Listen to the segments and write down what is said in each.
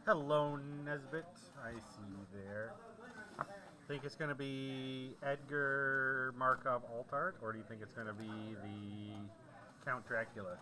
Hello, Nesbit. I see you there. Think it's going to be Edgar Markov Altart, or do you think it's going to be the Count Dracula?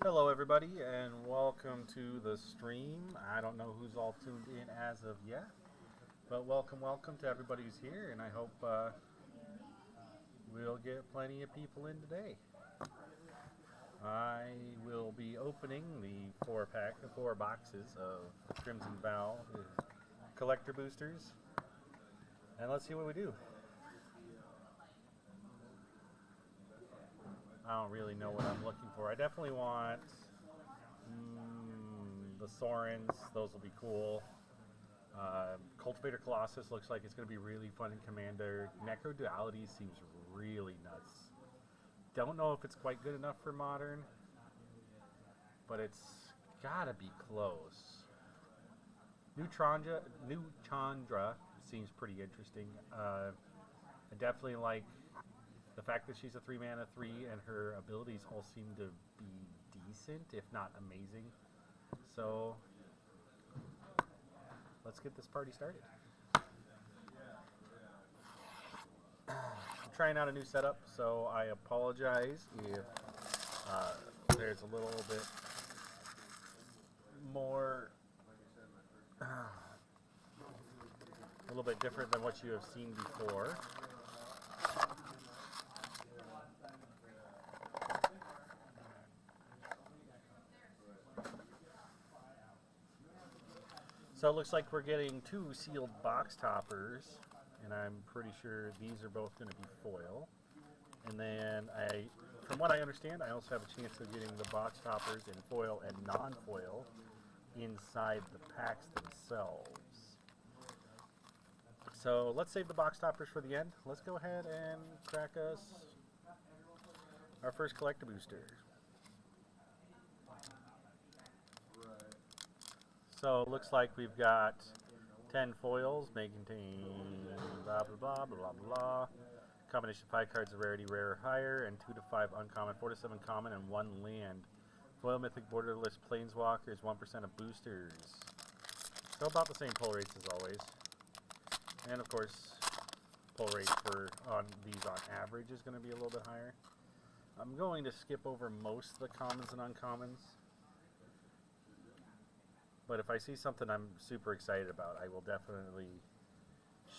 Hello, everybody, and welcome to the stream. I don't know who's all tuned in as of yet, but welcome to everybody who's here, and I hope we'll get plenty of people in today. I will be opening the four boxes of Crimson Vow collector boosters, and let's see what we do. I don't really know what I'm looking for. I definitely want the Sorens. Those will be cool. Cultivator Colossus looks like it's going to be really fun in Commander. Necro Duality seems really nuts. Don't know if it's quite good enough for Modern, but it's got to be close. New Chandra seems pretty interesting. I definitely like the fact that she's a 3-mana 3 and her abilities all seem to be decent, if not amazing. So let's get this party started. I'm trying out a new setup, so I apologize if there's a little bit more, a little bit different than what you have seen before. So it looks like we're getting 2 sealed box toppers, and I'm pretty sure these are both going to be foil. And then from what I understand, I also have a chance of getting the box toppers in foil and non-foil inside the packs themselves. So let's save the box toppers for the end. Let's go ahead and crack us our first collector booster. So it looks like we've got 10 foils, may contain blah blah blah blah blah blah. Combination of 5 cards of rarity, rare or higher, and 2 to 5 uncommon, 4 to 7 common, and 1 land. Foil Mythic Borderless Planeswalkers, 1% of boosters. So about the same pull rates as always. And of course, pull rate on these on average is going to be a little bit higher. I'm going to skip over most of the commons and uncommons. But if I see something I'm super excited about, I will definitely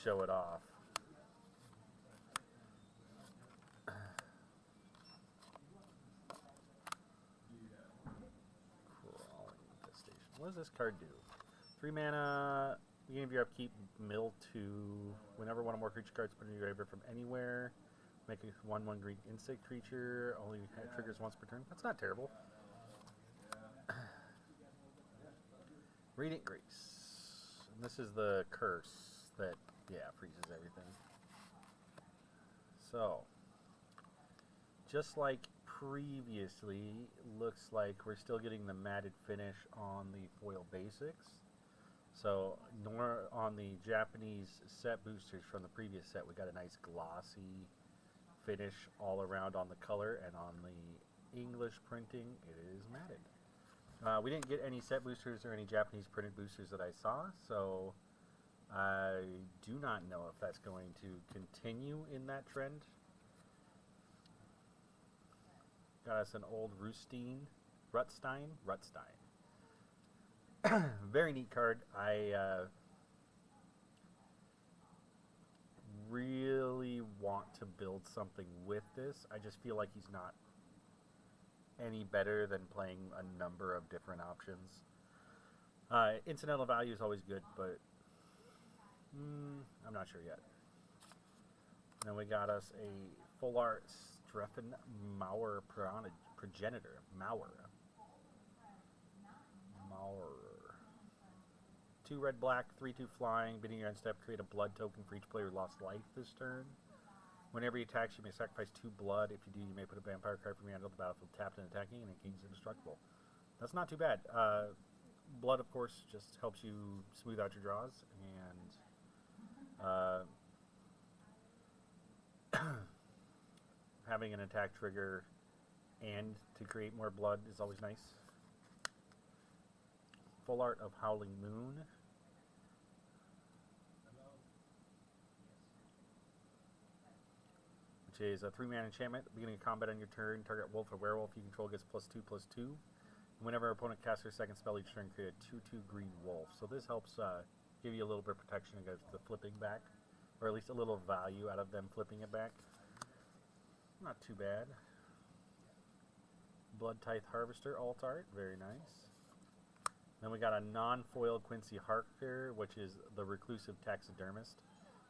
show it off. What does this card do? 3 mana, beginning of your upkeep, mill 2. Whenever one or more creature cards put in your graveyard from anywhere, make a 1/1 green insect creature, only triggers once per turn. That's not terrible. Radiant Grace. And this is the curse that, freezes everything. So, just like previously, looks like we're still getting the matted finish on the foil basics. So, on the Japanese set boosters from the previous set, we got a nice glossy finish all around on the color, and on the English printing, it is matted. We didn't get any set boosters or any Japanese printed boosters that I saw, so I do not know if that's going to continue in that trend. Got us an old Rutstein. Very neat card. I really want to build something with this. I just feel like he's not any better than playing a number of different options. Incidental value is always good, but I'm not sure yet. Then we got us a full art Streffen Mauer progenitor. Mauer. 2 red black, 3/2 flying, beginning your end step, create a blood token for each player who lost life this turn. Whenever he attacks, you may sacrifice 2 blood. If you do, you may put a vampire card from your hand on the battlefield tapped and attacking, and it gains indestructible. That's not too bad. Blood, of course, just helps you smooth out your draws, and having an attack trigger and to create more blood is always nice. Full art of Howling Moon. Which is a 3-mana enchantment. Beginning of combat on your turn, target wolf or werewolf you control gets +2/+2. And whenever opponent casts their second spell each turn, create a 2/2 green wolf. So this helps give you a little bit of protection against the flipping back, or at least a little value out of them flipping it back. Not too bad. Blood Tithe Harvester alt art, very nice. Then we got a non-foil Quincy Harker, which is the Reclusive Taxidermist.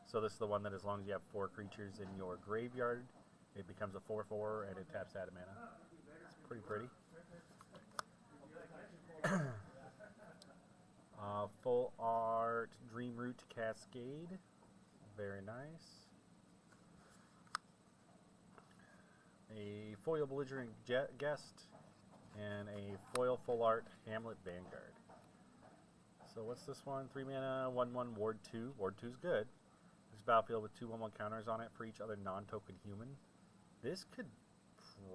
So this is the one that as long as you have 4 creatures in your graveyard, it becomes a 4/4 and it taps out of mana. It's pretty. Full art Dreamroot Cascade, very nice. A foil Belligerent Guest, and a foil full art Hamlet Vanguard. So what's this one? 3 mana, 1/1 Ward 2. Ward 2 is good. There's a battlefield with 2 1/1 counters on it for each other non-token human. This could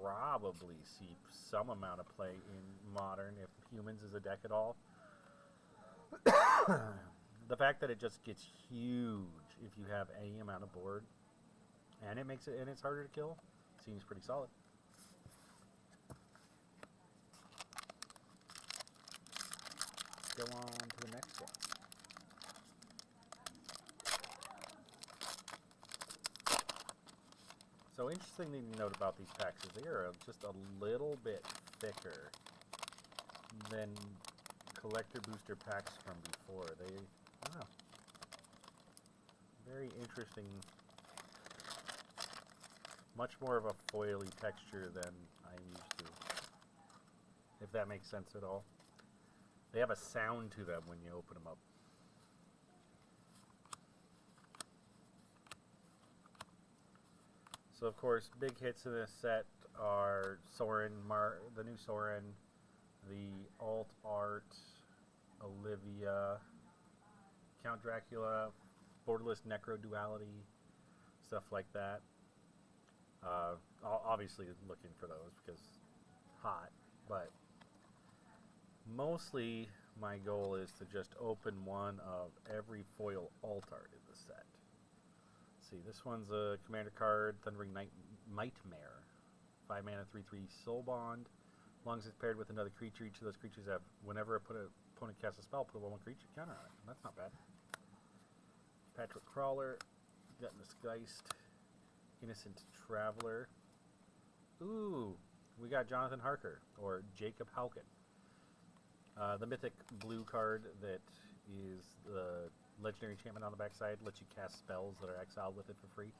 probably see some amount of play in Modern if humans is a deck at all. The fact that it just gets huge if you have any amount of board, and it's harder to kill, seems pretty solid. Go on to the next one. So interesting thing to note about these packs is they are just a little bit thicker than collector booster packs from before. I don't know. Very interesting. Much more of a foily texture than I'm used to, if that makes sense at all. They have a sound to them when you open them up. So of course, big hits in this set are Sorin, the new Sorin, the alt art, Olivia, Count Dracula, Borderless Necro Duality, stuff like that. Obviously looking for those because hot, but mostly my goal is to just open one of every foil alt art in the set. See, this one's a commander card, Thundering Nightmare. 5 mana, 3/3 Soul Bond. As long as it's paired with another creature, each of those creatures have, whenever opponent casts a spell, put a 1/1 creature counter on it. That's not bad. Patrick Crawler, Gluttonous Geist, Innocent Traveler. Ooh, we got Jonathan Harker, or Jacob Hauken. The mythic blue card that is the legendary enchantment on the backside, lets you cast spells that are exiled with it for free.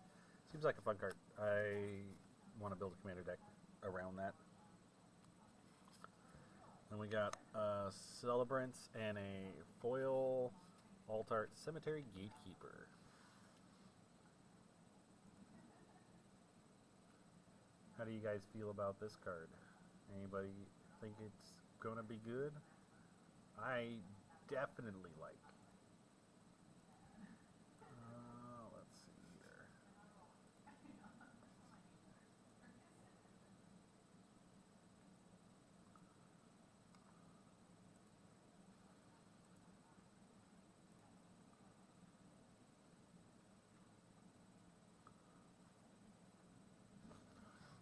Seems like a fun card. I want to build a commander deck around that. Then we got Celebrants and a foil alt art Cemetery Gatekeeper. How do you guys feel about this card? Anybody think it's gonna be good? I definitely like. Let's see here.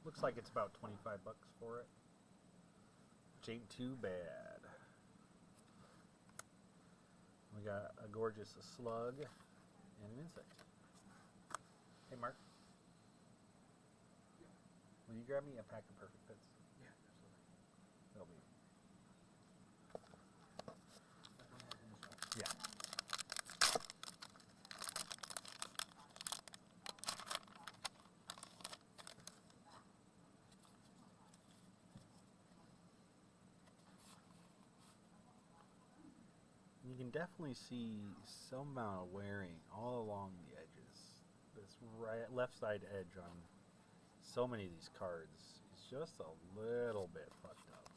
Looks like it's about $25 for it. Which ain't too bad. We got a gorgeous slug and an insect. Hey Mark, will you grab me a pack of Perfect Fits? Yeah, absolutely. That'll be. Yeah. You can definitely see some amount of wearing all along the edges. This left side edge on so many of these cards is just a little bit fucked up.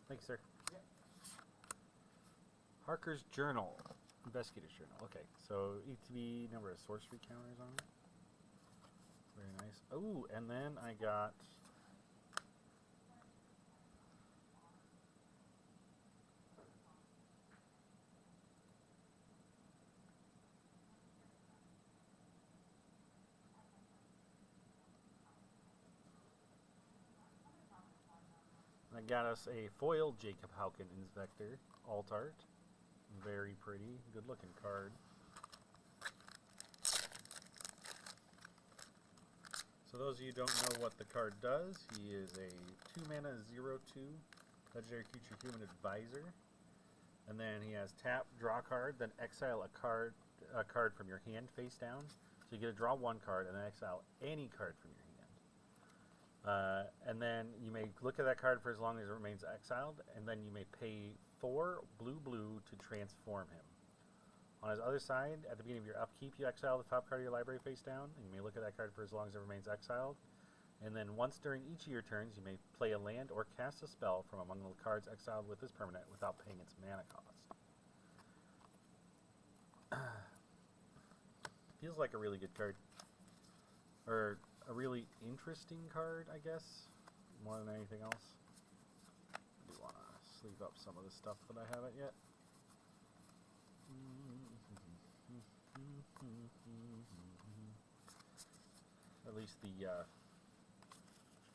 Thanks, sir. Yep. Harker's Journal. Investigator's Journal. Okay, so ETB number of sorcery counters on it. Very nice. Oh, and then I got... I got us a foil Jacob Hauken Inspector alt art. Very pretty, good looking card. So those of you who don't know what the card does, he is a 2-mana 0/2 legendary creature human advisor. And then he has tap, draw card, then exile a card from your hand face down. So you get to draw one card and then exile any card from your hand. And then you may look at that card for as long as it remains exiled, and then you may pay 4 blue to transform him. On his other side, at the beginning of your upkeep, you exile the top card of your library face down, and you may look at that card for as long as it remains exiled. And then once during each of your turns, you may play a land or cast a spell from among the cards exiled with this permanent without paying its mana cost. Feels like a really good card. Or a really interesting card, I guess, more than anything else. I do want to sleeve up some of the stuff that I haven't yet. At least the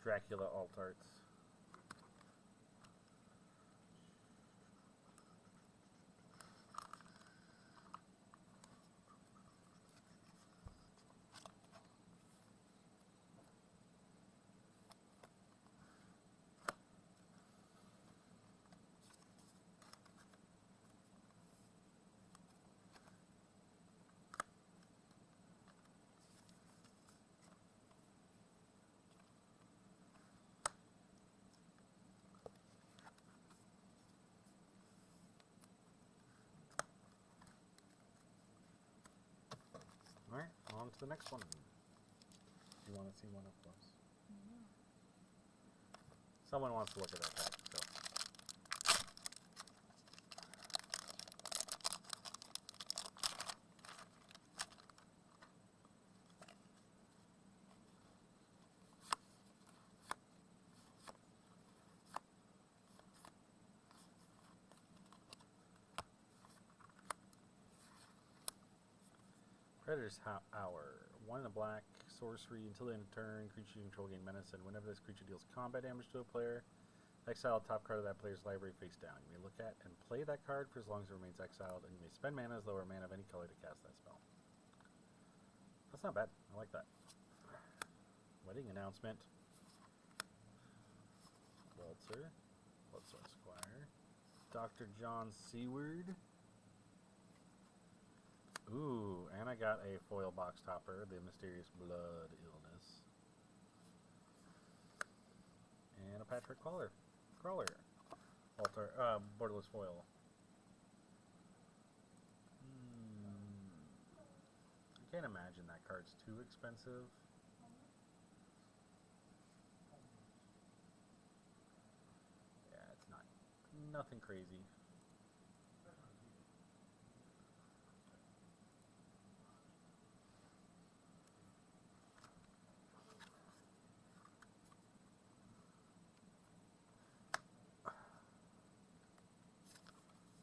Dracula alt arts. Alright, on to the next one. Do you want to see one up close? Someone wants to look at that pack, so. Predator's Hour. 1 in a black, sorcery, until the end of turn, creature you control gain menace, and whenever this creature deals combat damage to a player, exile the top card of that player's library face down. You may look at and play that card for as long as it remains exiled, and you may spend mana as though a mana of any color to cast that spell. That's not bad. I like that. Wedding announcement. Walter. Esquire. Dr. John Seward. Ooh, and I got a foil box topper, the Mysterious Blood Illness. And a Patrick Crawler. Borderless foil. I can't imagine that card's too expensive. Yeah, it's not. Nothing crazy.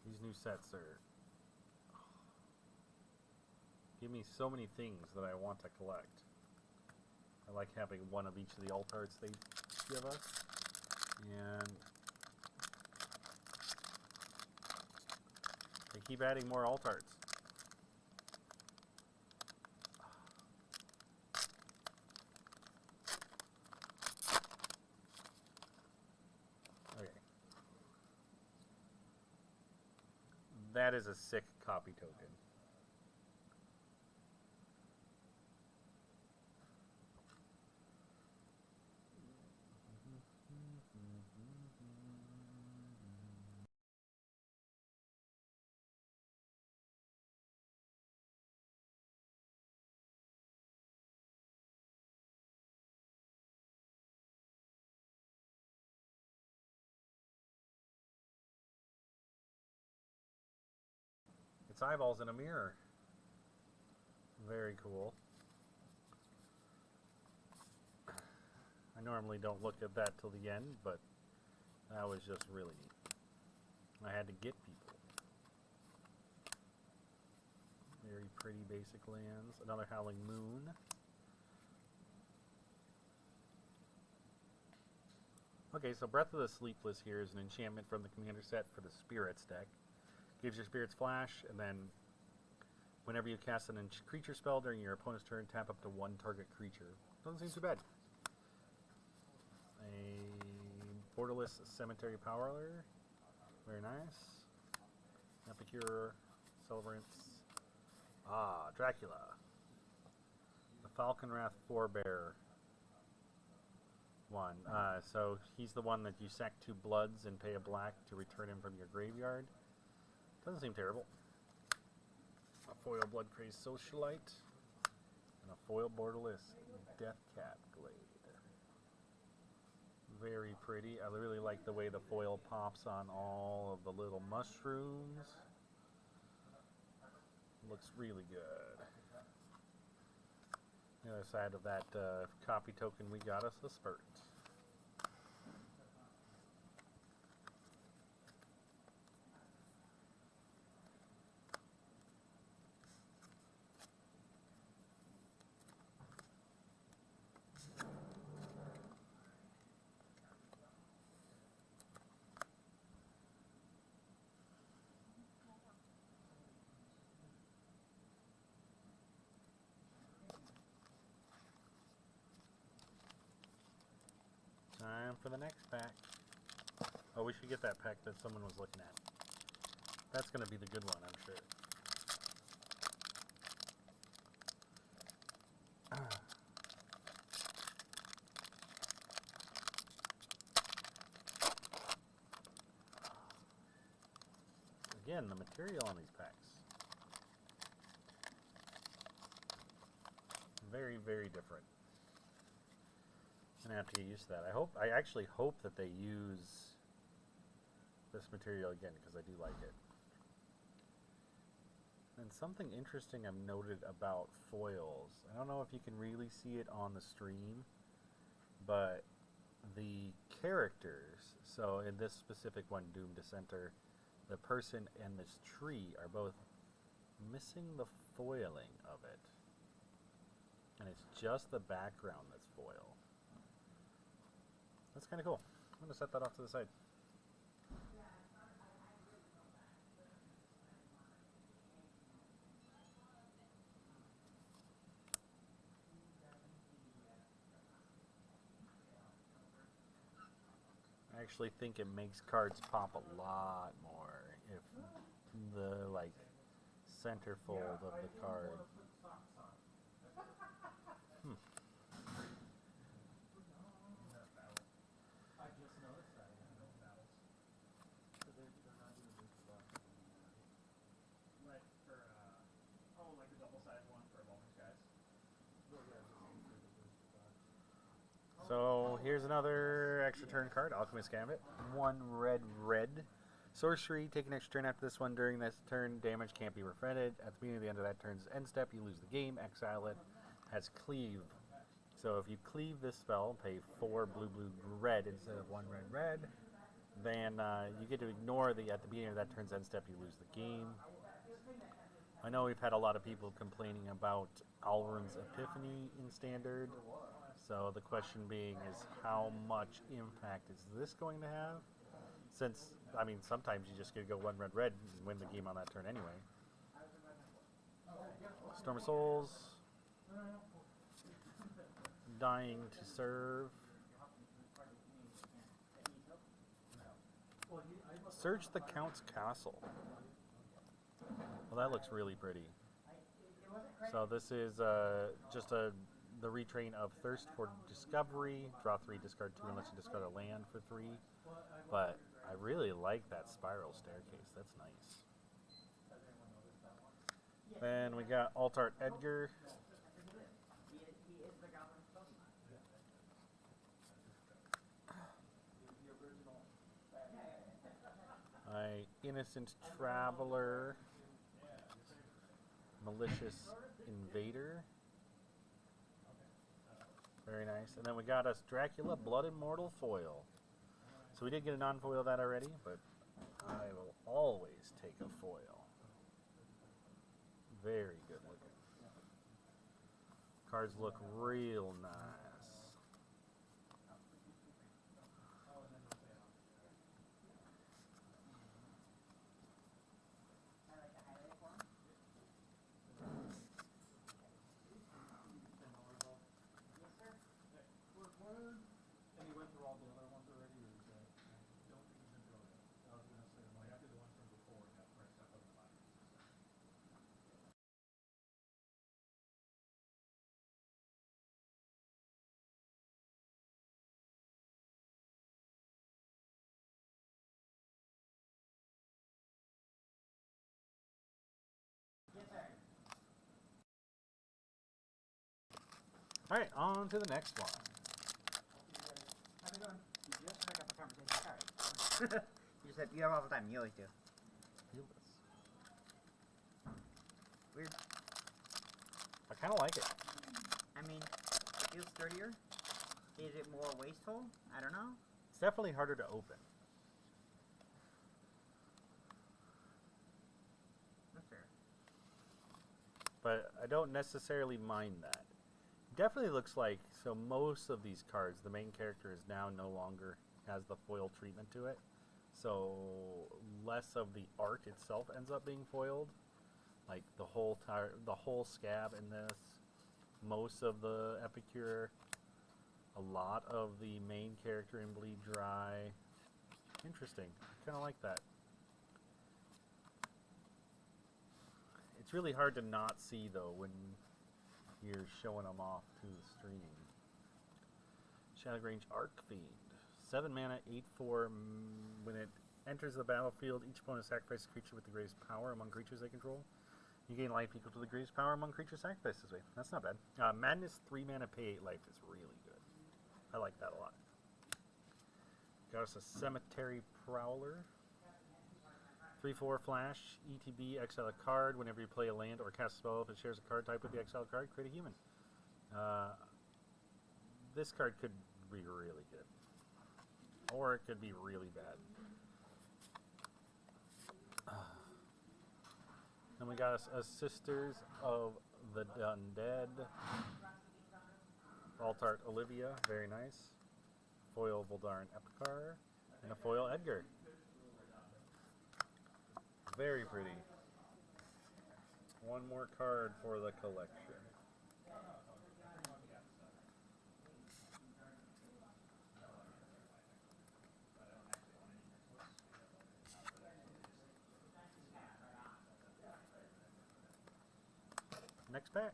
These new sets are give me so many things that I want to collect. I like having one of each of the alt arts they give us, and they keep adding more alt arts. That is a sick copy token. its eyeballs in a mirror. Very cool. I normally don't look at that till the end, but that was just really neat. I had to get people. Very pretty basic lands. Another Howling Moon. Okay, so Breath of the Sleepless here is an enchantment from the commander set for the Spirits deck. Gives your Spirits flash, and then whenever you cast an creature spell during your opponent's turn, tap up to one target creature. Doesn't seem too bad. A Borderless Cemetery Prowler. Very nice. Epicure, Celebrants. Ah, Dracula. The Falconwrath Forebear one. So he's the one that you sack 2 bloods and pay a black to return him from your graveyard. Doesn't seem terrible. A foil Bloodcrazed Socialite. And a foil Borderless Deathcat Glade. Very pretty. I really like the way the foil pops on all of the little mushrooms. Looks really good. The other side of that copy token we got us a Spurt. Time for the next pack. Oh, we should get that pack that someone was looking at. That's going to be the good one, I'm sure. Again, the material on these packs. Very, very different. I'm gonna have to get used to that. I actually hope that they use this material again because I do like it. And something interesting I've noted about foils, I don't know if you can really see it on the stream, but the characters, so in this specific one, Doom Dissenter, the person and this tree are both missing the foiling of it. And it's just the background that's foil. That's kind of cool. I'm going to set that off to the side. I actually think it makes cards pop a lot more if the centerfold of the card. So here's another extra turn card, Alchemist Gambit. 1 red. Sorcery, take an extra turn after this one. During this turn, damage can't be refunded. At the beginning of the end of that turn's end step, you lose the game. Exile it. Has Cleave. So if you cleave this spell, pay 4 blue, red instead of 1 red, then you get to ignore at the beginning of that turn's end step, you lose the game. I know we've had a lot of people complaining about Alrund's Epiphany in Standard. So the question being is how much impact is this going to have? Since, I mean, sometimes you just get to go 1 red and win the game on that turn anyway. Storm of Souls. Dying to Serve. Search the Count's Castle. Well, that looks really pretty. So this is just the retrain of Thirst for Discovery. Draw 3, discard 2 unless you discard a land for 3. But I really like that Spiral Staircase. That's nice. Then we got Altart Edgar. Innocent Traveler. Malicious Invader. Very nice. And then we got us Dracula Blood Immortal foil. So we did get a non-foil of that already, but I will always take a foil. Very good looking. Cards look real nice. And you went through all the other ones already, or is that, don't think he's been through it. I was gonna say, well, after the one from before, got pressed up on the bottom. Alright, on to the next one. How's it going? You just pick up the conversation. Alright. You just said you have all the time. You always do. Feel this. Weird. I kind of like it. I mean, it feels sturdier. Is it more wasteful? I don't know. It's definitely harder to open. That's fair. But I don't necessarily mind that. Definitely looks like, so most of these cards, the main character is now no longer has the foil treatment to it. So less of the art itself ends up being foiled. Like the whole scab in this, most of the Epicure, a lot of the main character in Bleed Dry. Interesting. Kind of like that. It's really hard to not see though when you're showing them off to the stream. Shadowgrange Arcfiend. 7 mana, 8/4. When it enters the battlefield, each opponent sacrifices a creature with the greatest power among creatures they control. You gain life equal to the greatest power among creatures sacrificed this way. That's not bad. Madness, 3 mana, pay 8 life is really good. I like that a lot. Got us a Cemetery Prowler. 3/4 flash, ETB, exile a card. Whenever you play a land or cast a spell, if it shares a card type with the exiled card, create a human. This card could be really good. Or it could be really bad. Then we got us a Sisters of the Undead. Altart Olivia, very nice. Foil Voldaren Epicare. And a foil Edgar. Very pretty. One more card for the collection. Next pack.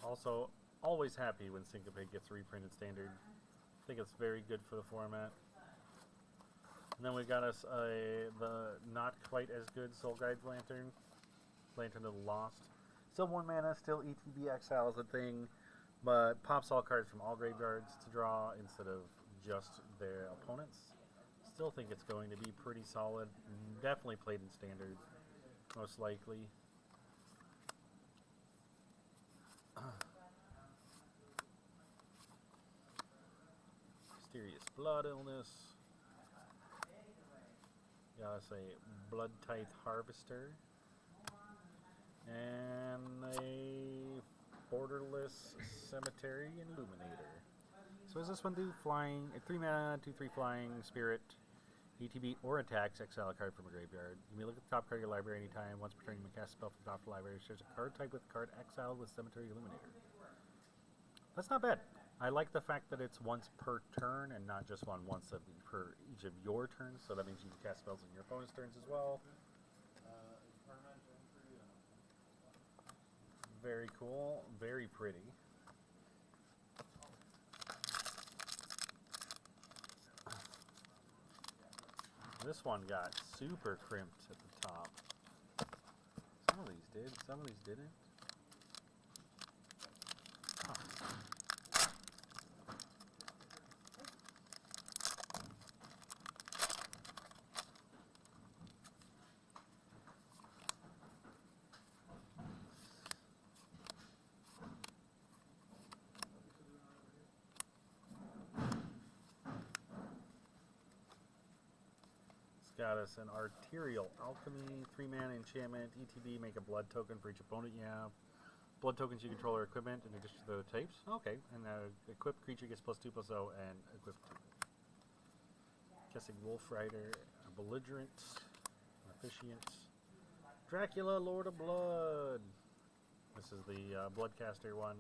Also, always happy when Syncopate gets reprinted standard. I think it's very good for the format. And then we got us the not quite as good Soul Guides Lantern. Lantern of the Lost. Still 1 mana, still ETB Exile is a thing, but pops all cards from all graveyards to draw instead of just their opponents. Still think it's going to be pretty solid. Definitely played in standard, most likely. Mysterious Blood Illness. Gotta say, Blood Tithe Harvester. And a Borderless Cemetery Illuminator. So what does this one do? Flying, 3 mana, 2/3 flying, spirit, ETB or attacks, exile a card from a graveyard. You may look at the top card of your library anytime. Once per turn, you may cast a spell from the top of the library. There's a card type with card exiled with Cemetery Illuminator. That's not bad. I like the fact that it's once per turn and not just once per each of your turns. So that means you can cast spells on your opponent's turns as well. Very cool. Very pretty. This one got super crimped at the top. Some of these did, some of these didn't. Huh. got us an Arterial Alchemy, 3-mana enchantment, ETB, make a blood token for each opponent you have. Blood tokens you control or equipment in addition to the other types. Okay, and equipped creature gets +2/+0 and equipped 2. Kessig Wolf Rider, a Belligerent, an Officiant, Dracula, Lord of Blood. This is the Bloodcaster one.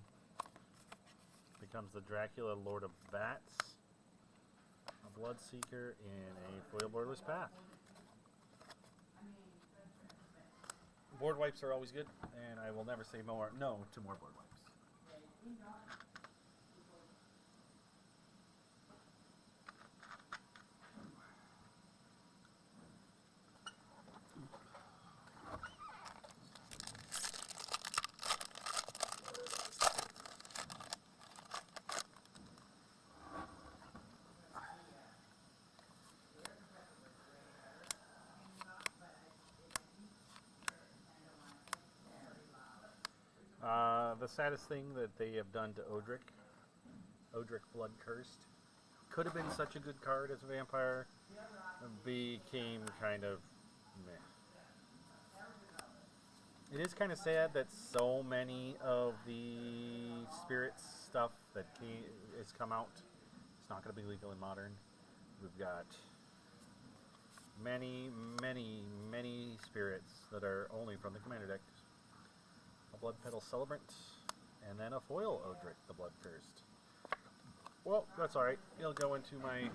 Becomes the Dracula, Lord of Bats, a Bloodseeker in a foil borderless path. Board wipes are always good, and I will never say no to more board wipes. The saddest thing that they have done to Odric Blood Cursed, could have been such a good card as a vampire, became kind of meh. It is kind of sad that so many of the spirits stuff that has come out, it's not going to be legal in Modern. We've got many spirits that are only from the Commander deck. A Blood Petal Celebrant, and then a foil Odric, the Blood Cursed. Well, that's alright. It'll go into my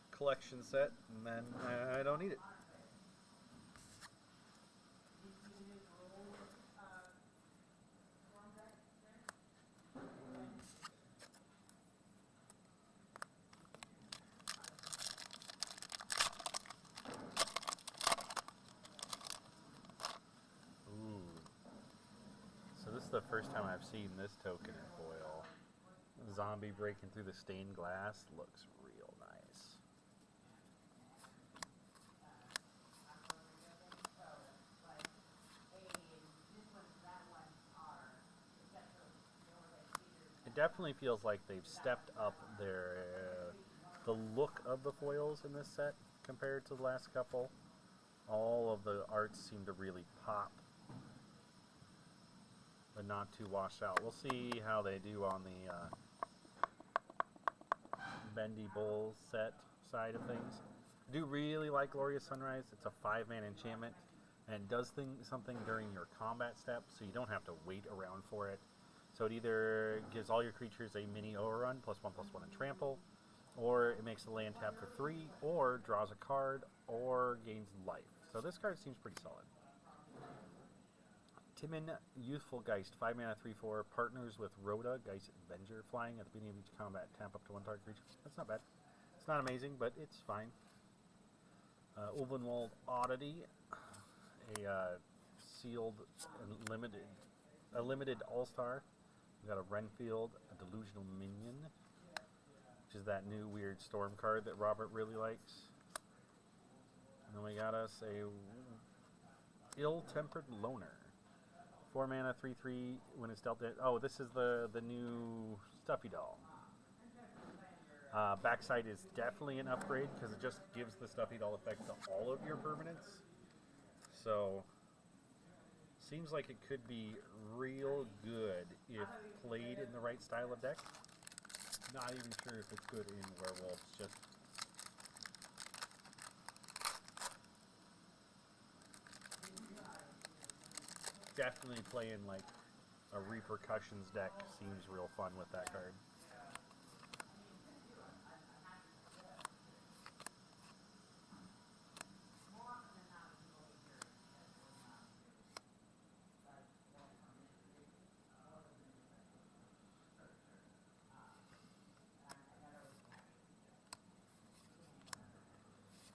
collection set, and then I don't need it. The first time I've seen this token in foil. Zombie breaking through the stained glass looks real nice. It definitely feels like they've stepped up the look of the foils in this set compared to the last couple. All of the arts seem to really pop, but not too washed out. We'll see how they do on the Bendy Bull set side of things. I do really like Glorious Sunrise. It's a 5-mana enchantment, and it does something during your combat step, so you don't have to wait around for it. So it either gives all your creatures a mini overrun, +1/+1 and trample, or it makes the land tap for 3, or draws a card, or gains life. So this card seems pretty solid. Timon, Youthful Geist, 5-mana 3/4, partners with Rhoda, Geist Avenger, flying at the beginning of each combat, tap up to 1 target creature. That's not bad. It's not amazing, but it's fine. Ulvenwald Oddity, a sealed and limited All-Star. We got a Renfield, a Delusional Minion, which is that new weird storm card that Robert really likes. And then we got us a Ill-Tempered Loner. 4-mana 3/3 when it's dealt it. Oh, this is the new Stuffy Doll. Backside is definitely an upgrade because it just gives the Stuffy Doll effect to all of your permanents. So, seems like it could be real good if played in the right style of deck. Not even sure if it's good in Werewolves, just definitely playing like a Repercussions deck seems real fun with that card.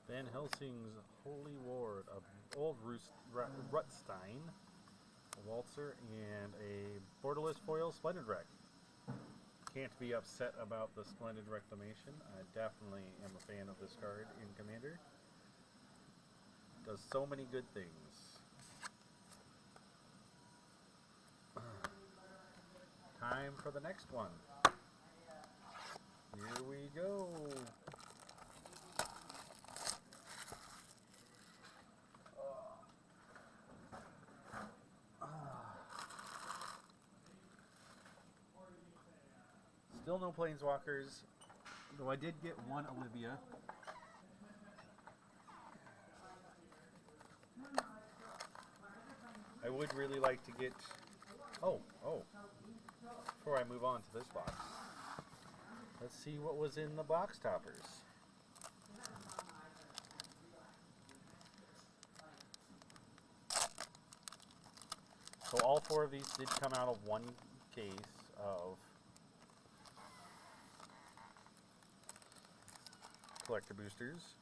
Van Helsing's Holy Ward, of Old Rutstein, a Waltzer, and a borderless foil Splendid Wreck. Can't be upset about the Splendid Reclamation. I definitely am a fan of this card in Commander. Does so many good things. Time for the next one. Here we go. Still no planeswalkers, though I did get one Olivia. I would really like to get. Oh. Before I move on to this box, let's see what was in the box toppers. So all 4 of these did come out of one case of collector boosters.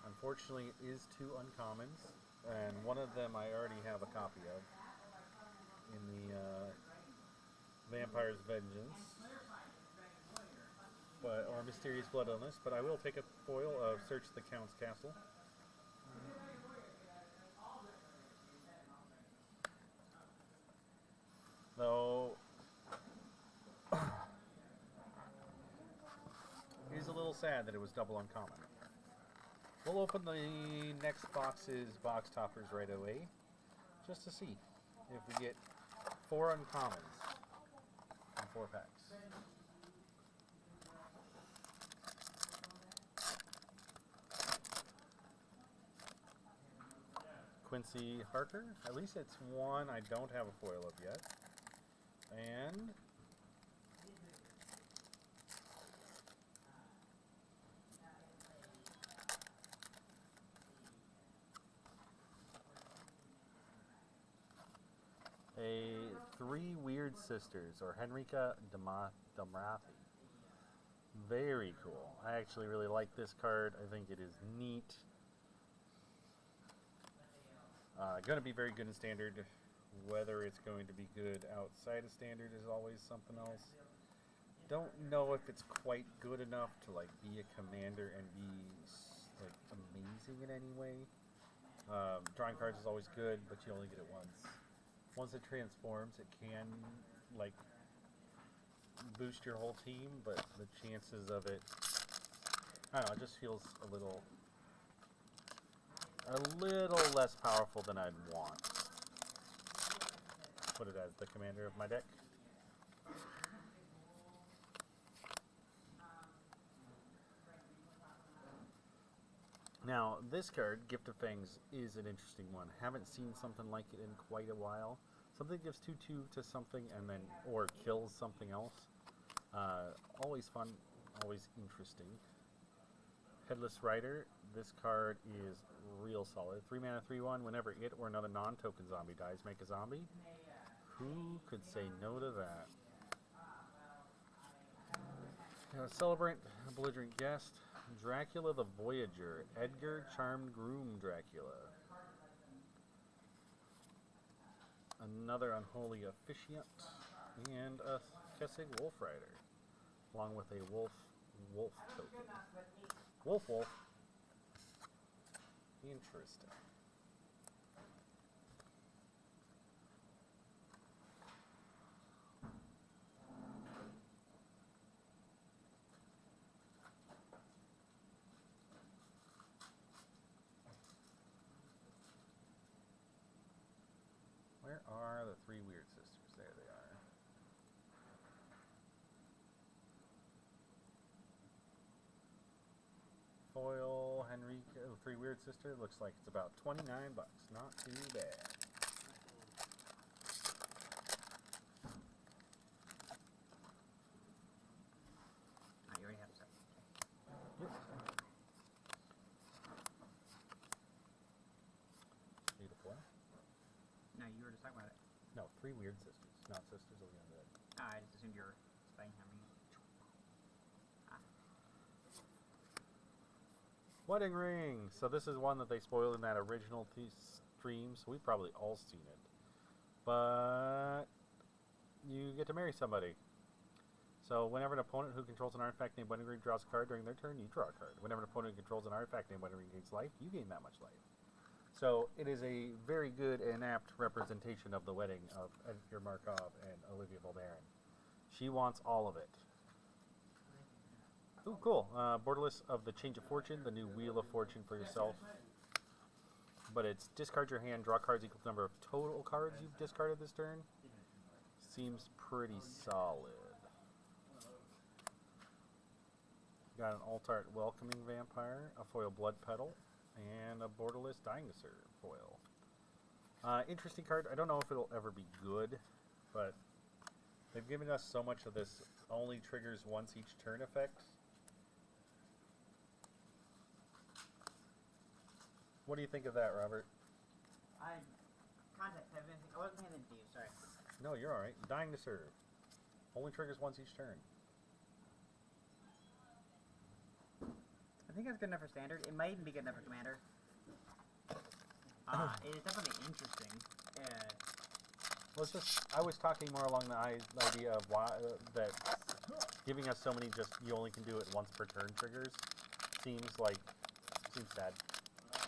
Unfortunately, it is 2 uncommons, and one of them I already have a copy of in the Vampire's Vengeance, or Mysterious Blood Illness. But I will take a foil of Search the Count's Castle. Though it is a little sad that it was double uncommon. We'll open the next box's box toppers right away, just to see if we get 4 uncommons in 4 packs. Quincy Harker, at least it's one I don't have a foil of yet. And a 3 Weird Sisters, or Henrika Damrathi. Very cool. I actually really like this card. I think it is neat. Going to be very good in Standard. Whether it's going to be good outside of Standard is always something else. Don't know if it's quite good enough to like be a commander and be like amazing in any way. Drawing cards is always good, but you only get it once. Once it transforms, it can like boost your whole team, but the chances of it, I don't know, it just feels a little less powerful than I'd want. Put it as the commander of my deck. Now, this card, Gift of Fangs, is an interesting one. Haven't seen something like it in quite a while. Something gives 2/2 to something and then, or kills something else. Always fun, always interesting. Headless Rider, this card is real solid. 3 mana, 3/1. Whenever it or another non-token zombie dies, make a zombie. Who could say no to that? Now, Celebrant, Belligerent Guest, Dracula the Voyager, Edgar Charmed Groom Dracula. Another Unholy Officiant, and a Kessig Wolf Rider, along with a Wolf token. Wolf. Interesting. Where are the 3 Weird Sisters? There they are. Foil, Henrika, 3 Weird Sister. Looks like it's about $29. Not too bad. You already have a set. Yep. Need a play? No, you were just talking about it. No, 3 Weird Sisters, not Sisters of the Undead. I just assumed you were saying how many. Wedding Ring! So this is one that they spoiled in that original stream, so we've probably all seen it. But you get to marry somebody. So whenever an opponent who controls an artifact named Wedding Ring draws a card during their turn, you draw a card. Whenever an opponent who controls an artifact named Wedding Ring gains life, you gain that much life. So it is a very good and apt representation of the wedding of Edgar Markov and Olivia Voldaren. She wants all of it. Ooh, cool. Borderless of the Change of Fortune, the new Wheel of Fortune for yourself. but it's discard your hand, draw cards equal to the number of total cards you've discarded this turn. Seems pretty solid. Got an Altart Welcoming Vampire, a foil Blood Petal, and a Borderless Dinosaur foil. Interesting card. I don't know if it'll ever be good, but they've given us so much of this only triggers once each turn effect. What do you think of that, Robert? Context, I wasn't paying attention to you, sorry. No, you're alright. Dying to Serve. Only triggers once each turn. I think that's good enough for standard. It might even be good enough for commander. It is definitely interesting. Well, it's just, I was talking more along the idea of why that giving us so many just you only can do it once per turn triggers seems sad.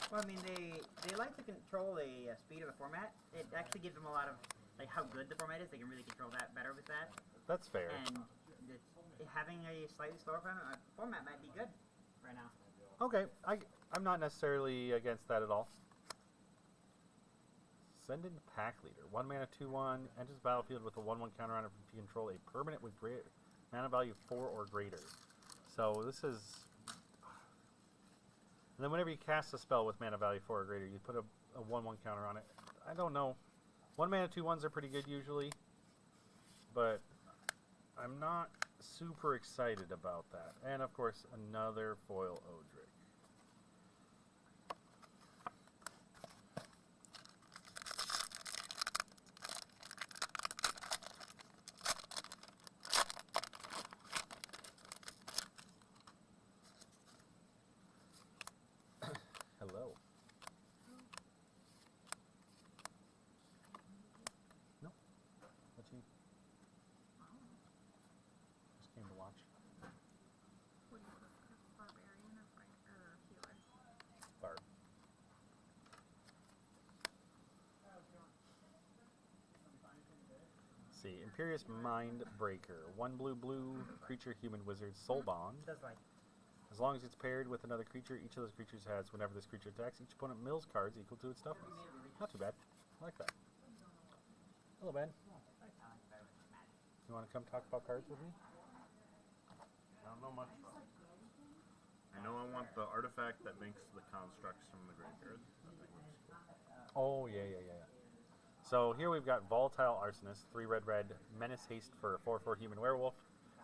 Well, I mean, they like to control the speed of the format. It actually gives them a lot of, like, how good the format is. They can really control that better with that. That's fair. And having a slightly slower format might be good right now. Okay, I'm not necessarily against that at all. Send in Pack Leader. 1 mana, 2/1, enters the battlefield with a 1/1 counter on it if you control a permanent with mana value 4 or greater. So this is... And then whenever you cast a spell with mana value 4 or greater, you put a 1/1 counter on it. I don't know. 1 mana, 2/1s are pretty good usually, but I'm not super excited about that. And of course, another foil Odric. Hello. No. What you? Just came to watch. What do you prefer, barbarian or healer? Bard. See, Imperious Mindbreaker. 1 blue creature, human wizard, soul bond. Does like As long as it's paired with another creature, each of those creatures has, whenever this creature attacks, each opponent mills cards equal to its toughness. Not too bad. I like that. Hello, Ben. You want to come talk about cards with me? I don't know much about it. I know I want the artifact that makes the constructs from the graveyard. That thing looks cool. Oh, yeah. So here we've got Volatile Arsonist, 3 red, Menace Haste for a 4/4 human werewolf.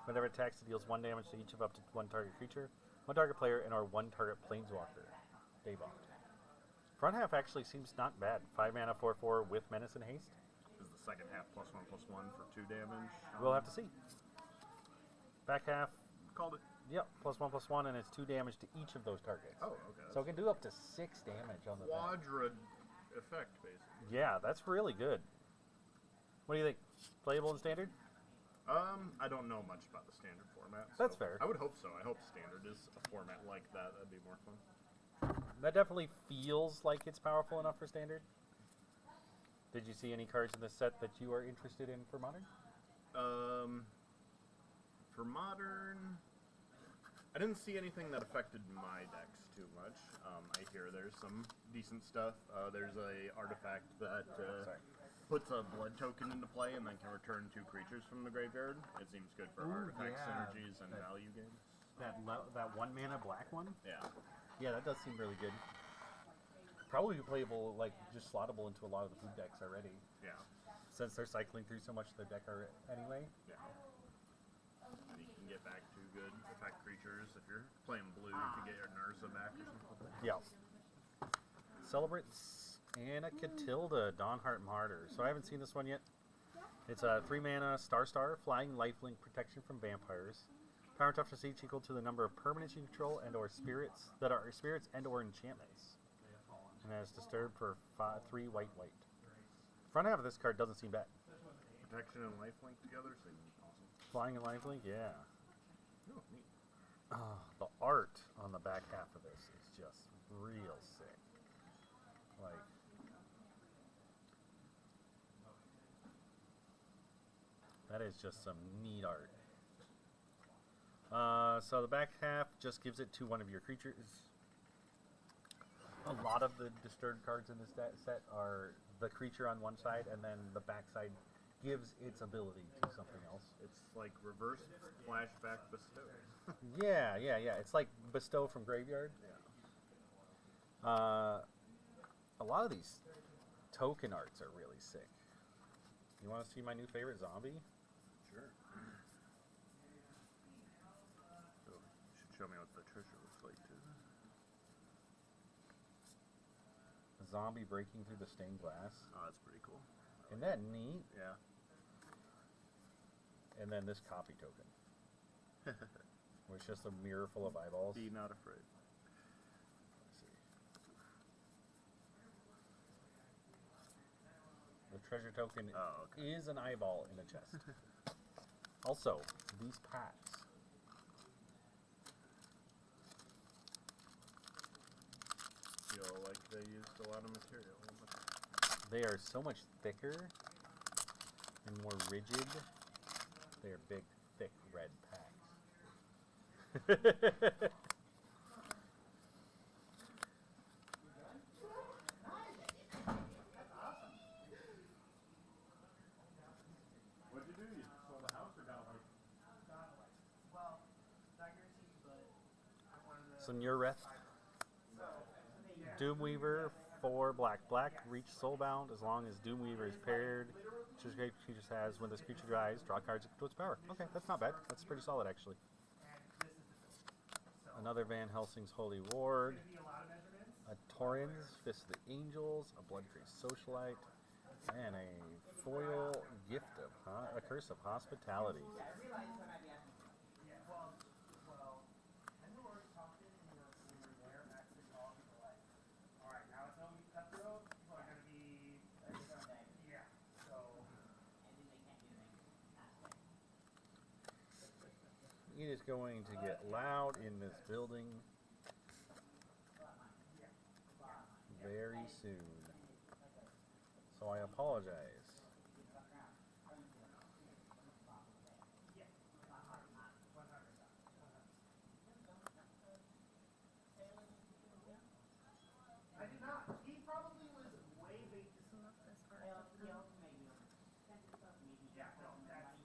Whenever it attacks, it deals 1 damage to each of up to 1 target creature, 1 target player, and/or 1 target planeswalker. Daybond. Front half actually seems not bad. 5 mana, 4/4 with Menace and Haste. Is the second half +1/+1 for 2 damage? We'll have to see. Back half, Called it. yep, +1/+1, and it's 2 damage to each of those targets. Oh, okay. So it can do up to 6 damage on the back. Quadra effect, basically. Yeah, that's really good. What do you think? Playable in Standard? I don't know much about the standard format. That's so fair. I would hope so. I hope standard is a format like that. That'd be more fun. That definitely feels like it's powerful enough for Standard. Did you see any cards in this set that you are interested in for Modern? For modern, I didn't see anything that affected my decks too much. I hear there's some decent stuff. There's a artifact that puts a blood token into play and then can return 2 creatures from the graveyard. It seems good for artifact synergies and value games. That 1 mana black one? Yeah. Yeah, that does seem really good. Probably playable, like, just slottable into a lot of the food decks already, Yeah. since they're cycling through so much of their deck anyway. Yeah. You can get back to good effect creatures. If you're playing blue, you can get your Nursa back or something. Yeah. Celebrates and a Catilda, Dawnheart Martyr. So I haven't seen this one yet. It's a 3 mana star, flying lifelink protection from vampires. Power and toughness each equal to the number of permanents you control and/or spirits that are spirits and/or enchantments. And has disturbed for 3 white. Front half of this card doesn't seem bad. Protection and lifelink together seems awesome. Flying and lifelink, yeah. Oh, neat. The art on the back half of this is just real sick. Like, that is just some neat art. So the back half just gives it to one of your creatures. A lot of the disturbed cards in this set are the creature on one side, and then the backside gives its ability to something else. It's like reverse flashback bestow. Yeah. It's like Bestow from Graveyard. A lot of these token arts are really sick. You want to see my new favorite zombie? Sure. So, you should show me what the treasure looks like too. A zombie breaking through the stained glass. Oh, that's pretty cool. Isn't that neat? Yeah. And then this copy token, which is just a mirror full of eyeballs. Be not afraid. Let's see. The treasure token Oh, okay. is an eyeball in a chest. Also, these packs. Feel like they used a lot of material. They are so much thicker and more rigid. They are big, thick red packs. What'd you do? You sold the house or got like? Well, not guaranteed, but I wanted to. Some Ureth. Doomweaver for black. Black, reach soulbound as long as Doomweaver is paired. Which is great creature has when this creature dies, draw cards equal to its power. Okay, that's not bad. That's pretty solid actually. Another Van Helsing's Holy Ward. A Torrens, Fist of the Angels, a Bloodcrazed Socialite, and a foil gift of a Curse of Hospitality. It is going to get loud in this building very soon. So I apologize. I did not. He probably was way big. I love this art. Yeah, no, that's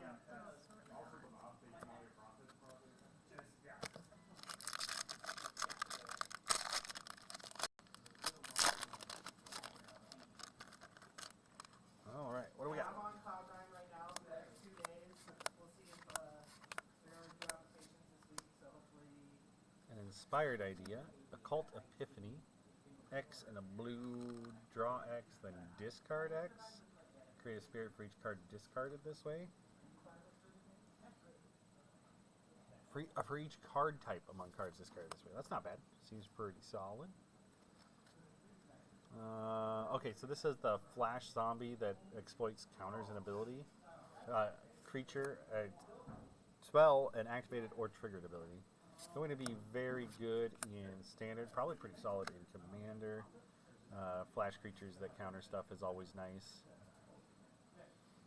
yeah, that's also the off-base media process probably. Just yeah. All right, what do we got? I'm on Cloud9 right now for the next 2 days. We'll see if they're going to do applications this week, so hopefully. An inspired idea, Occult Epiphany, X and a blue, draw X, then discard X. Create a spirit for each card discarded this way. For each card type among cards discarded this way. That's not bad. Seems pretty solid. Okay, so this is the Flash Zombie that exploits counters and ability. Creature, spell, an activated or triggered ability. Going to be very good in Standard, probably pretty solid in Commander. Flash creatures that counter stuff is always nice.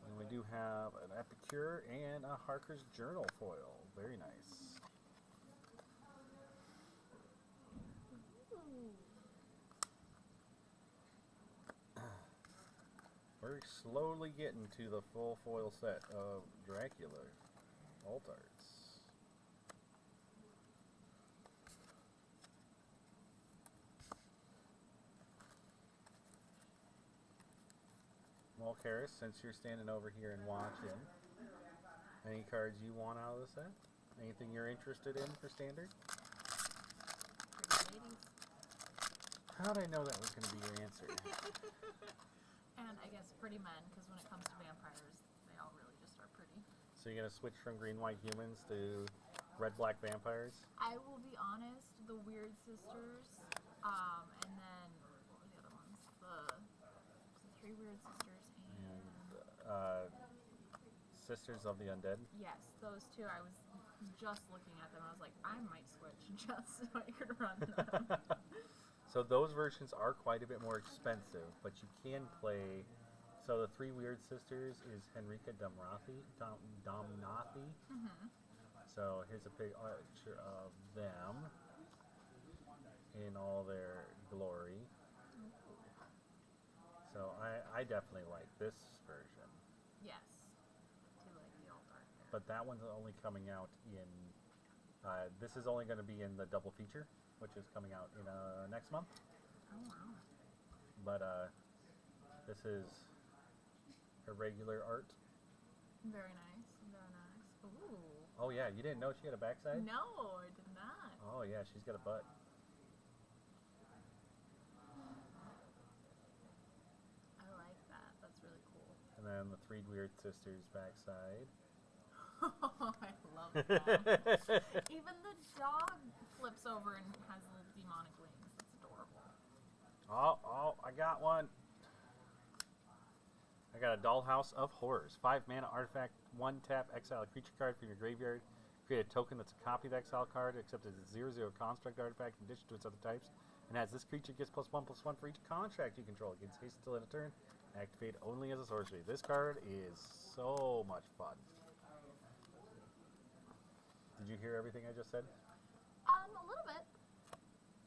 And we do have an Epicure and a Harker's Journal foil. Very nice. We're slowly getting to the full foil set of Dracula Alt Arts. Well, Karis, since you're standing over here and watching, any cards you want out of the set? Anything you're interested in for Standard? Pretty ladies. How did I know that was going to be your answer? And I guess pretty men, because when it comes to vampires, they all really just are pretty. So you're going to switch from green-white humans to red-black vampires? I will be honest, the Weird Sisters, and then, what were the other ones? The Three Weird Sisters And Sisters of the Undead? yes, those two, I was just looking at them, I was like, I might switch just so I could run them. So those versions are quite a bit more expensive, but you can play. So the Three Weird Sisters is Henrika Domnathi. So here's a picture of them. in all their glory. So I definitely like this version. Yes. I do like the alt art there. But that one's only coming out in. This is only going to be in the double feature, which is coming out in next month. Oh wow. But this is her regular art. Very nice. Very nice. Ooh. Oh yeah, you didn't know she had a backside? No, I did not. Oh yeah, she's got a butt. I like that. That's really cool. And then the Three Weird Sisters backside. I love that. Even the dog flips over and has little demonic wings. It's adorable. Oh, I got one. I got a Dollhouse of Horrors. 5 mana artifact, 1 tap, exile a creature card from your graveyard. Create a token that's a copy of the exile card, except it's a 0/0 construct artifact in addition to its other types. And as this creature gets +1/+1 for each contract you control. It gets haste until end of turn. Activate only as a sorcery. This card is so much fun. Did you hear everything I just said? A little bit.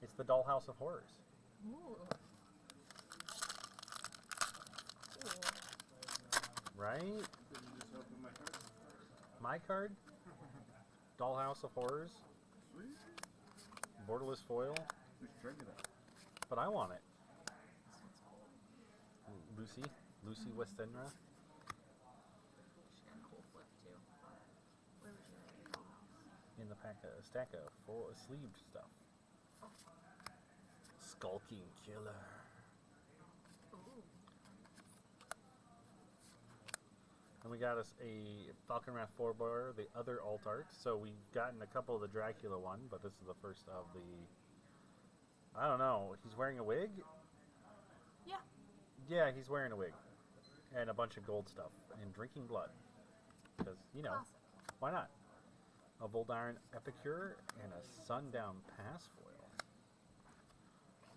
It's the Dollhouse of Horrors. Ooh. Cool. Right? Did you just open my card? My card? Dollhouse of Horrors. Sweet. Borderless foil. We should try to get that. But I want it. This one's cool. Lucy Westenra. She got a cool flip too. Where would you like your dollhouse? In the pack, a stack of full sleeved stuff. Skulking Killer. Ooh. And we got us a Falcon Wrath 4-bar, the other alt art. So we've gotten a couple of the Dracula one, but this is the first of the. I don't know. He's wearing a wig? Yeah. Yeah, he's wearing a wig. And a bunch of gold stuff. And drinking blood. Because, you know, Classic. why not? A Voldaran Epicure and a Sundown Pass foil.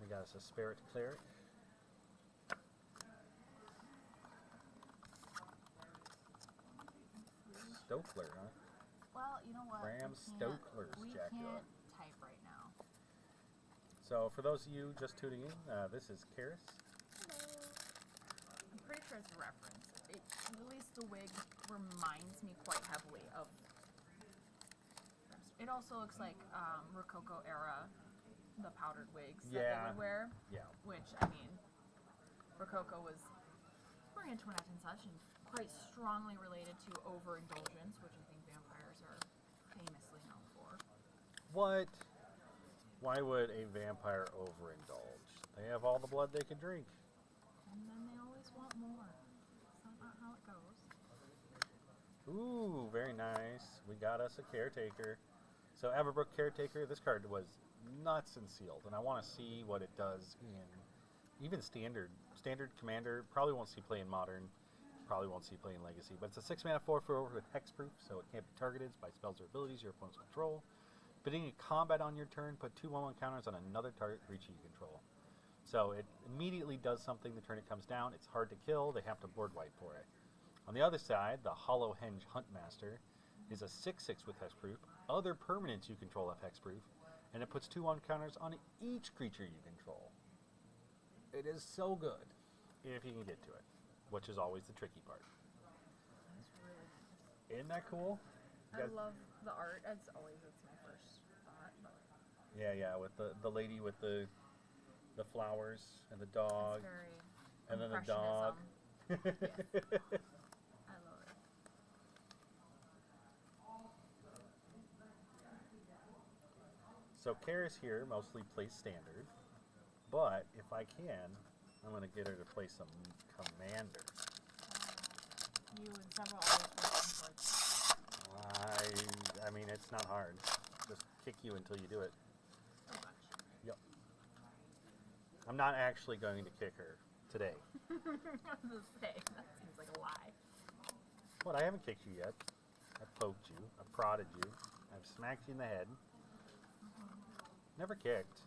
We got us a Spirit Cleric. Stokler, huh? Well, you know what? Bram Stoker's we Jackula. can't type right now. So, for those of you just tuning in, this is Karis. I'm pretty sure it's a reference. At least the wig reminds me quite heavily of. It also looks like Rococo era, the powdered wigs that they Yeah. would wear. Yeah. Which, I mean, Rococo was Marie Antoinette and such, and quite strongly related to overindulgence, which I think vampires are famously known for. What? Why would a vampire overindulge? They have all the blood they can drink. And then they always want more. That's not how it goes. Ooh, very nice. We got us a Caretaker. So Everbrook Caretaker, this card was nuts and sealed, and I want to see what it does in even standard. Standard Commander, probably won't see play in Modern, probably won't see play in Legacy, but it's a 6 mana 4/4 with hexproof, so it can't be targeted by spells or abilities your opponents control. Beginning combat on your turn, put 2/1/1 counters on another target creature you control. So it immediately does something the turn it comes down. It's hard to kill, they have to board wipe for it. On the other side, the Hollow Henge Huntmaster is a 6/6 with hexproof. Other permanents you control have hexproof, and it puts 2/1 counters on each creature you control. It is so good if you can get to it, which is always the tricky part. That's really nice. Isn't that cool? You I guys- love the art. As always, it's my first thought. But Yeah, with the lady with the flowers and the dog, it's very and then the dog. Impressionism. I love it. So Karis here mostly plays standard, but if I can, I'm gonna get her to play some commander. You and several others working towards I mean it's not hard. Just kick you until you do it. so much. Yep. I'm not actually going to kick her today. I was gonna say, that seems like a lie. What? I haven't kicked you yet. I've poked you. I've prodded you. I've smacked you in the head. Never kicked.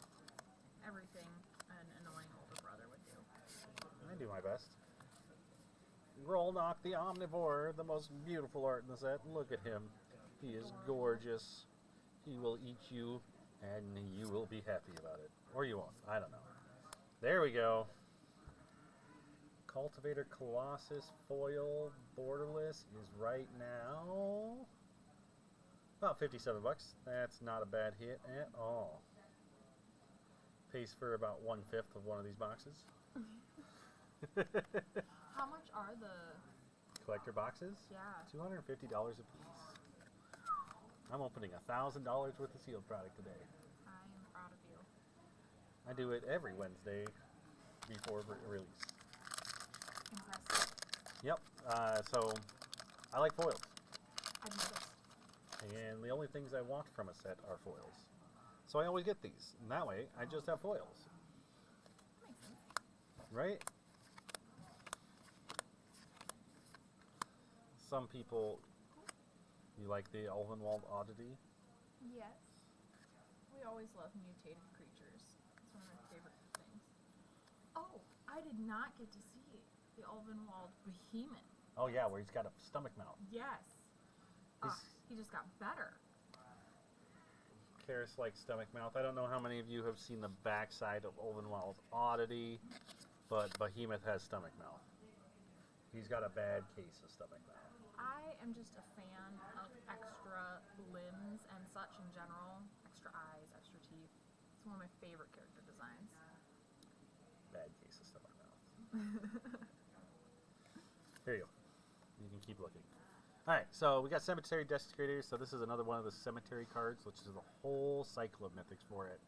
Everything an annoying older brother would do. I do my best. Grolnok the Omnivore, the most beautiful art in the set. Look at him. He is gorgeous. He will eat you And you will be happy about it. Or you won't. I don't know. There we go. Cultivator Colossus foil borderless is right now about 57 bucks. That's not a bad hit at all. Pays for about 1/5 of one of these boxes. How much are the? Collector boxes? Yeah. $250 a piece. I'm opening $1,000 worth of sealed product today. I am proud of you. I do it every Wednesday before release. Impressive. Yep. So I like foils. I've noticed. And the only things I want from a set are foils. So I always get these. And that way, I just have foils. That makes sense. Right? Some people, you like the Ulvenwald Oddity? Yes. We always love mutated creatures. It's one of my favorite things. Oh, I did not get to see the Ulvenwald Behemoth. Oh yeah, where he's got a stomach mouth. Yes. He just got better. Karis likes stomach mouth. I don't know how many of you have seen the backside of Ulvenwald Oddity, but Behemoth has stomach mouth. He's got a bad case of stomach mouth. I am just a fan of extra limbs and such in general. Extra eyes, extra teeth. It's one of my favorite character designs. Bad case of stomach mouth. Here you go. You can keep looking. Alright, so we got Cemetery Desecrators. So this is another one of the Cemetery cards, which is the whole cycle of Mythics for it.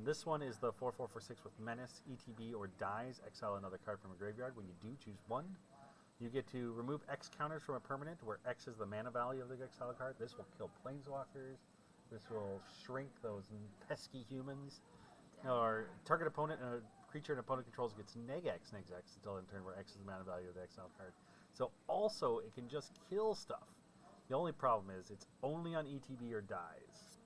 This one is the 4/4 for 6 with Menace, ETB, or dies. Exile another card from a graveyard. When you do, choose one. You get to remove X counters from a permanent, where X is the mana value of the exile card. This will kill planeswalkers. This will shrink those pesky humans. Or target opponent and a creature an opponent controls gets -X until end turn, where X is the mana value of the exile card. So also, it can just kill stuff. The only problem is it's only on ETB or dies.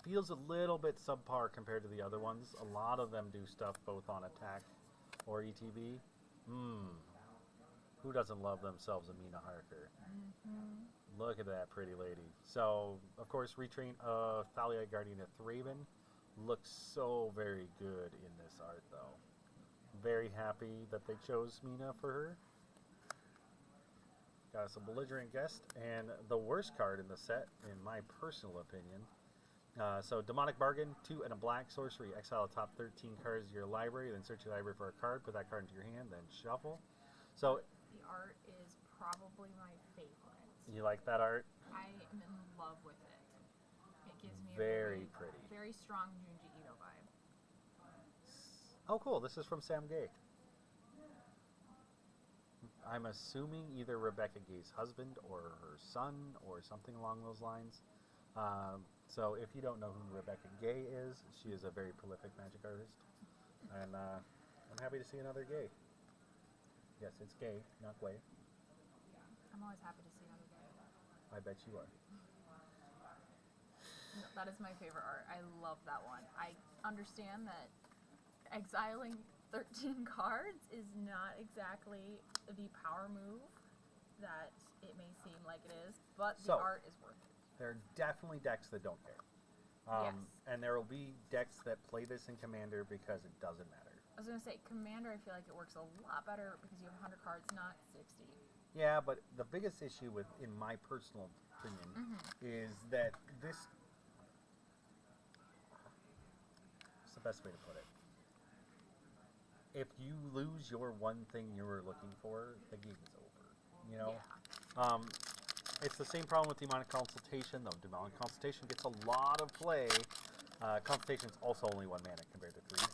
Feels a little bit subpar compared to the other ones. A lot of them do stuff both on attack or ETB. Who doesn't love themselves a Mina Harker? Look at that pretty lady. So, of course, retrain Thalia Guardian of Thraben. Looks so very good in this art, though. Very happy that they chose Mina for her. Got us a Belligerent Guest, and the worst card in the set, in my personal opinion. So, Demonic Bargain, 2 and a black sorcery. Exile the top 13 cards of your library, then search your library for a card, put that card into your hand, then shuffle. So, The art is probably my favorite. you like that art? I am in love with it. It gives me a Very pretty. very strong Junji Ito vibe. Oh, cool. This is from Sam Gay. I'm assuming either Rebecca Gay's husband or her son or something along those lines. So if you don't know who Rebecca Gay is, she is a very prolific magic artist. And I'm happy to see another Gay. Yes, it's Gay, not Gay. I'm always happy to see another day. I bet you are. No, that is my favorite art. I love that one. I understand that exiling 13 cards is not exactly the power move that it may seem like it is, but the So- art is worth it. There are definitely decks that don't care. Yes. And there will be decks that play this in Commander because it doesn't matter. I was going to say, Commander, I feel like it works a lot better because you have 100 cards, not 60. Yeah, but the biggest issue with, in my personal opinion, is that this. What's the best way to put it? If you lose your one thing you were looking for, the game is over. You know. Yeah. It's the same problem with Demonic Consultation, though. Demonic Consultation gets a lot of play. Consultation is also only 1 mana compared to 3.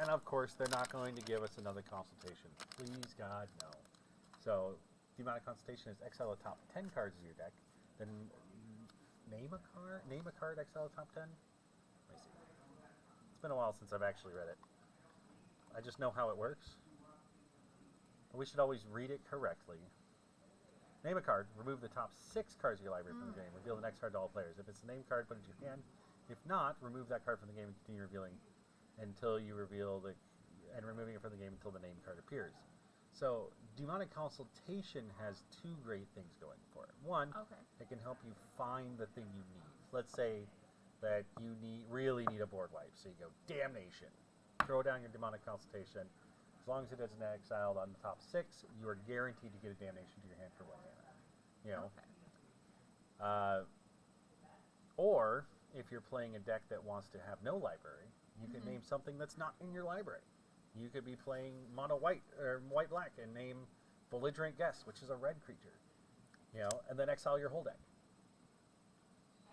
And of course, they're not going to give us another Consultation. Please, God, no. So, Demonic Consultation is exile the top 10 cards of your deck. Then name a card, exile the top 10? Let me see. It's been a while since I've actually read it. I just know how it works. We should always read it correctly. Name a card, remove the top 6 cards of your library from the game. Reveal the next card to all players. If it's a named card, put it in your hand. If not, remove that card from the game and continue revealing until you reveal and removing it from the game until the named card appears. So, Demonic Consultation has 2 great things going for it. One, Okay. it can help you find the thing you need. Let's say that you really need a board wipe. So you go Damnation, throw down your Demonic Consultation. As long as it isn't exiled on the top 6, you are guaranteed to get a Damnation to your hand for 1 mana. You know. Okay. Or if you're playing a deck that wants to have no library, you can name something that's not in your library. You could be playing mono white or white black and name Belligerent Guest, which is a red creature. You know, and then exile your whole deck.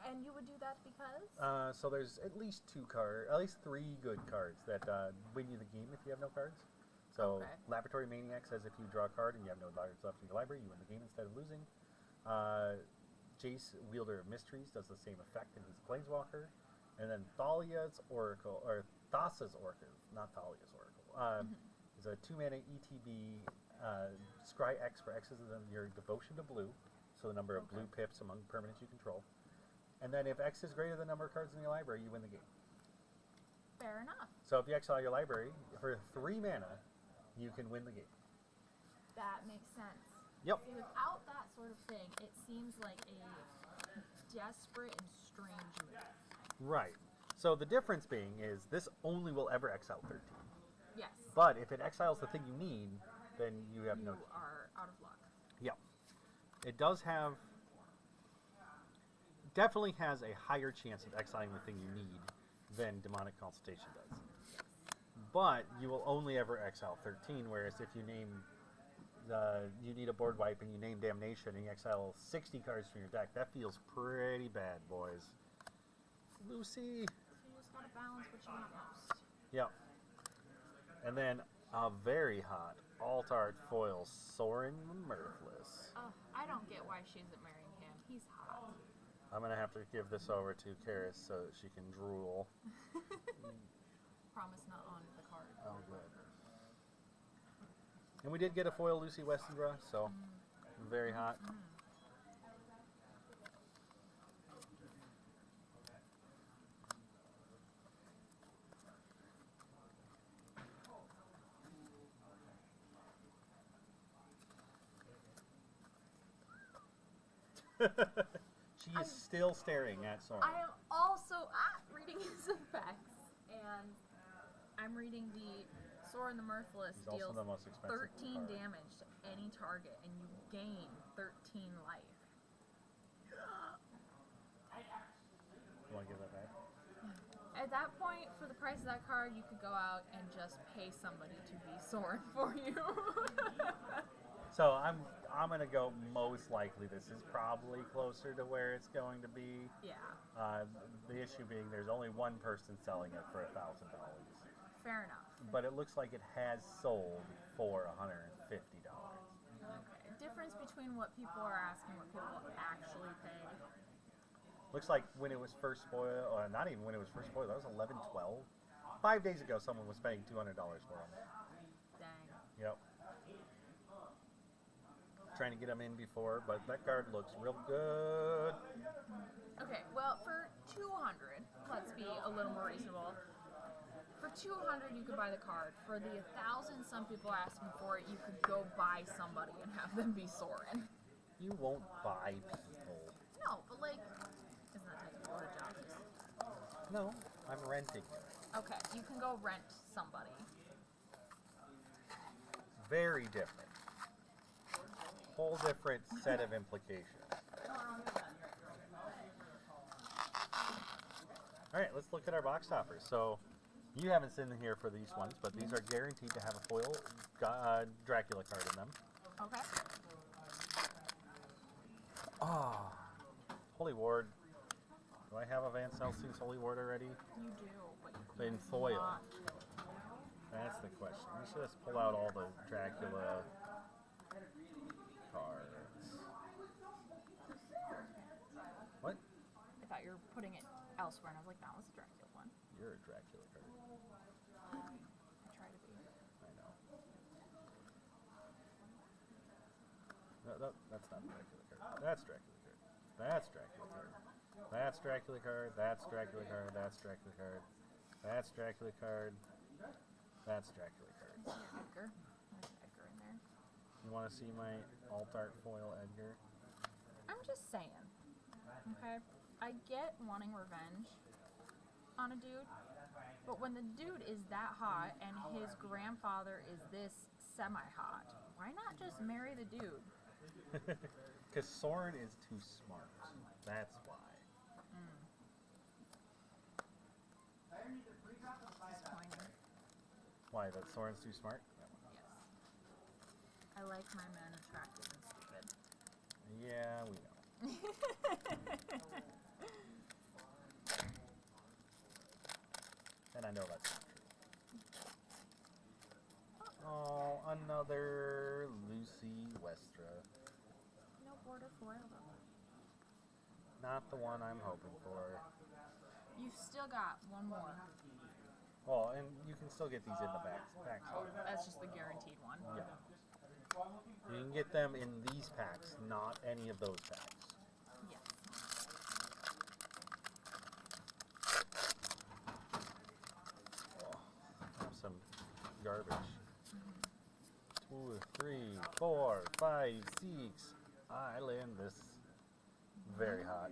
And you would do that because? So there's at least 3 good cards that win you the game if you have no cards. So Okay. Laboratory Maniac says if you draw a card and you have no cards left in your library, you win the game instead of losing. Jace, Wielder of Mysteries, does the same effect and he's a Planeswalker. And then Thalia's Oracle, or Thassa's Oracle, not Thalia's Oracle, is a 2-mana ETB, scry X for X is your devotion to blue, so the number of blue pips among permanents you control. And then if X is greater than the number of cards in your library, you win the game. Fair enough. So if you exile your library, for 3 mana, you can win the game. That makes sense. Yep. See, without that sort of thing, it seems like a desperate and strange move. Right. So the difference being is this only will ever exile 13. Yes. But if it exiles the thing you need, then you have no... You are out of luck. Yep. It does have... Definitely has a higher chance of exiling the thing you need than Demonic Consultation does. But you will only ever exile 13, whereas if you name... you need a board wipe and you name Damnation and you exile 60 cards from your deck, that feels pretty bad, boys. Lucy! So you just gotta balance what you want most. Yep. And then a very hot alt-art foil, Sorin the Mirthless. I don't get why she isn't marrying him. He's hot. I'm going to have to give this over to Karis so that she can drool. Promise not on the card. Oh, good. And we did get a foil Lucy Westendra, so very hot. She is still staring at Sorin. I am also reading his effects, and I'm reading the Sorin the Mirthless He's also deals the most expensive 13 card. damage to any target, and you gain 13 life. You want to give that back? At that point, for the price of that card, you could go out and just pay somebody to be Sorin for you. So I'm gonna go most likely this is probably closer to where it's going to be. Yeah, The issue being there's only one person selling it for $1,000. fair enough. But it looks like it has sold for $150. Okay. Difference between what people are asking, what people will actually pay. Looks like when it was first spoiled, or not even when it was first spoiled, that was 11, 12. 5 days ago, someone was paying $200 for them. Dang. Yep. Trying to get them in before, but that card looks real good. Okay, well, for 200, let's be a little more reasonable. For 200, you could buy the card. For the 1,000 some people are asking for it, you could go buy somebody and have them be Sorin. You won't buy people. No, but like, isn't that technically what a job is? No, I'm renting it. Okay, you can go rent somebody. Very different. Whole different set of implications. Alright, let's look at our box toppers. So, you haven't seen here for these ones, but these are guaranteed to have a foil Dracula card in them. Okay. Ah, Holy Ward. Do I have a Van Celsius Holy Ward already? You do, but you In foil. not. That's the question. We should just pull out all the Dracula cards. What? I thought you were putting it elsewhere, and I was like, that was a Dracula one. You're a Dracula card. I try to be. I know. No, that's not a Dracula card. That's Dracula card. That's Dracula card. That's Dracula card. That's Dracula card. That's Dracula card. That's Dracula card. That's Dracula card. Yeah, Edgar. There's Edgar in there. You want to see my alt art foil Edgar? I'm just saying. Okay? I get wanting revenge, on a dude. But when the dude is that hot and his grandfather is this semi-hot, why not just marry the dude? Because Soren is too smart. That's why. Disappointing. Why? That Soren's too smart? Yes. I like my men attractive and stupid. Yeah, we know. And I know that's not true. Oh, another Lucy Westra. No border foil though. Not the one I'm hoping for. You've still got one more. Well, and you can still get these in the packs. That's just the guaranteed one. Yeah. You can get them in these packs, not any of those packs. Yes. Oh, have some garbage. 2, 3, 4, 5, 6. Island. This very hot.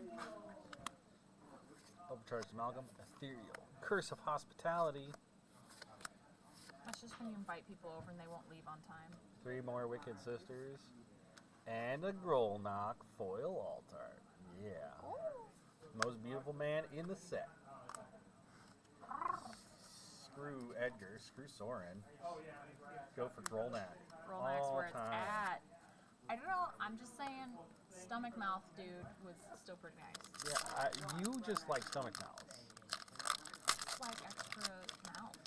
Overcharged amalgam. Ethereal. Curse of Hospitality. That's just when you invite people over and they won't leave on time. 3 more Wicked Sisters. And a Grolnok foil altar. Yeah. Most beautiful man in the set. Screw Edgar. Screw Soren. Go for Grolnak. Rollmax All where it's time. at. I don't know. I'm just saying, stomach mouth dude was still pretty nice. Yeah, you just like stomach mouths. It's like extra mouth.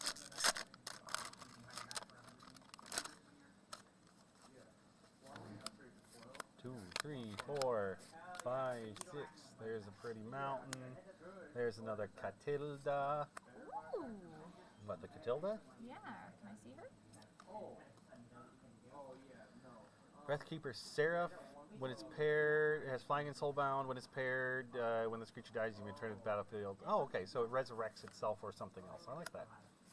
Two, 3, 4, 5, 6. There's a pretty mountain. There's another Catilda. Ooh. What, the Catilda? Yeah. Can I see her? Breathkeeper Seraph. When it's paired, it has flying and soulbound. When it's paired, when this creature dies, you may return to the battlefield. Oh, okay, so it resurrects itself or something else. I like that.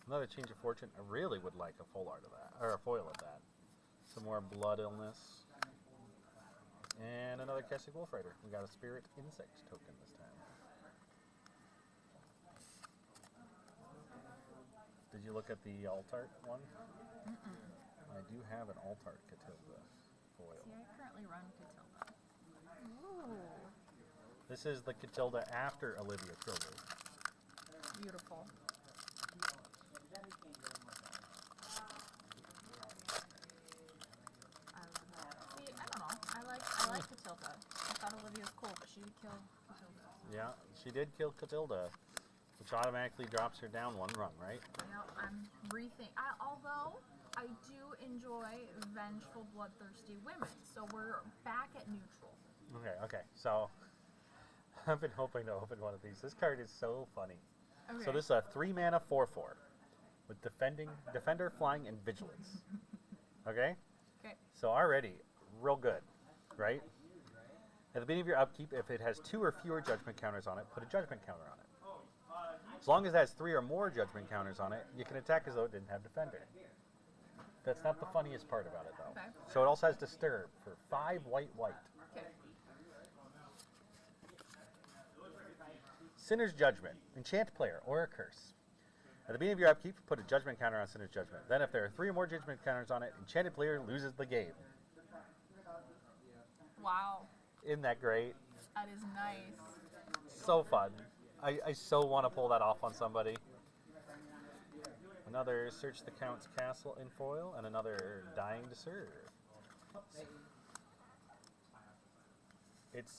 Another change of fortune. I really would like a full art of that, or a foil of that. Some more blood illness. And another Kessig Wolf Rider. We got a spirit insect token this time. Did you look at the Altart one? I do have an Altart Catilda foil. See, I currently run Catilda. Ooh. This is the Catilda after Olivia killed her. Beautiful. See, I don't know. I like Catilda. I thought Olivia was cool, but she would kill Catilda. Yeah, she did kill Catilda, which automatically drops her down 1 rung, right? Now I'm although I do enjoy vengeful, bloodthirsty women, so we're back at neutral. Okay. So I've been hoping to open one of these. This card is so funny. Okay. So this is a 3 mana 4/4 with defender, flying, and vigilance. Okay. Okay. So already real good, right? At the beginning of your upkeep, if it has 2 or fewer judgment counters on it, put a judgment counter on it. As long as it has 3 or more judgment counters on it, you can attack as though it didn't have defender. That's not the funniest part about it, though. Okay. So it also has disturb for 5 white. Okay. Sinner's Judgment. Enchant player or a curse. At the beginning of your upkeep, put a judgment counter on Sinner's Judgment. Then if there are 3 or more judgment counters on it, enchanted player loses the game. Wow. Isn't that great? That is nice. So fun. I so want to pull that off on somebody. Another Search the Count's Castle in foil, and another Dying to Serve. It's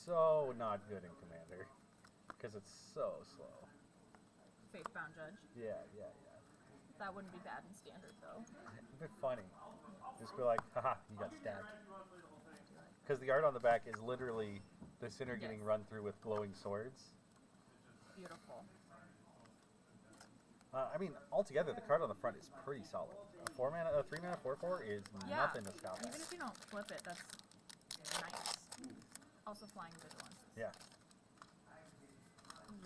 so not good in Commander, because it's so slow. Faithbound Judge. Yeah. That wouldn't be bad in standard though. It'd be funny. Just be like, haha, you got stabbed. Because the art on the back is literally the sinner getting Yes. run through with glowing swords. Beautiful. I mean, altogether, the card on the front is pretty solid. A 3 mana 4/4 is Yeah. nothing to scoff Even at. if you don't flip it, that's nice. Also flying vigilance. Yeah.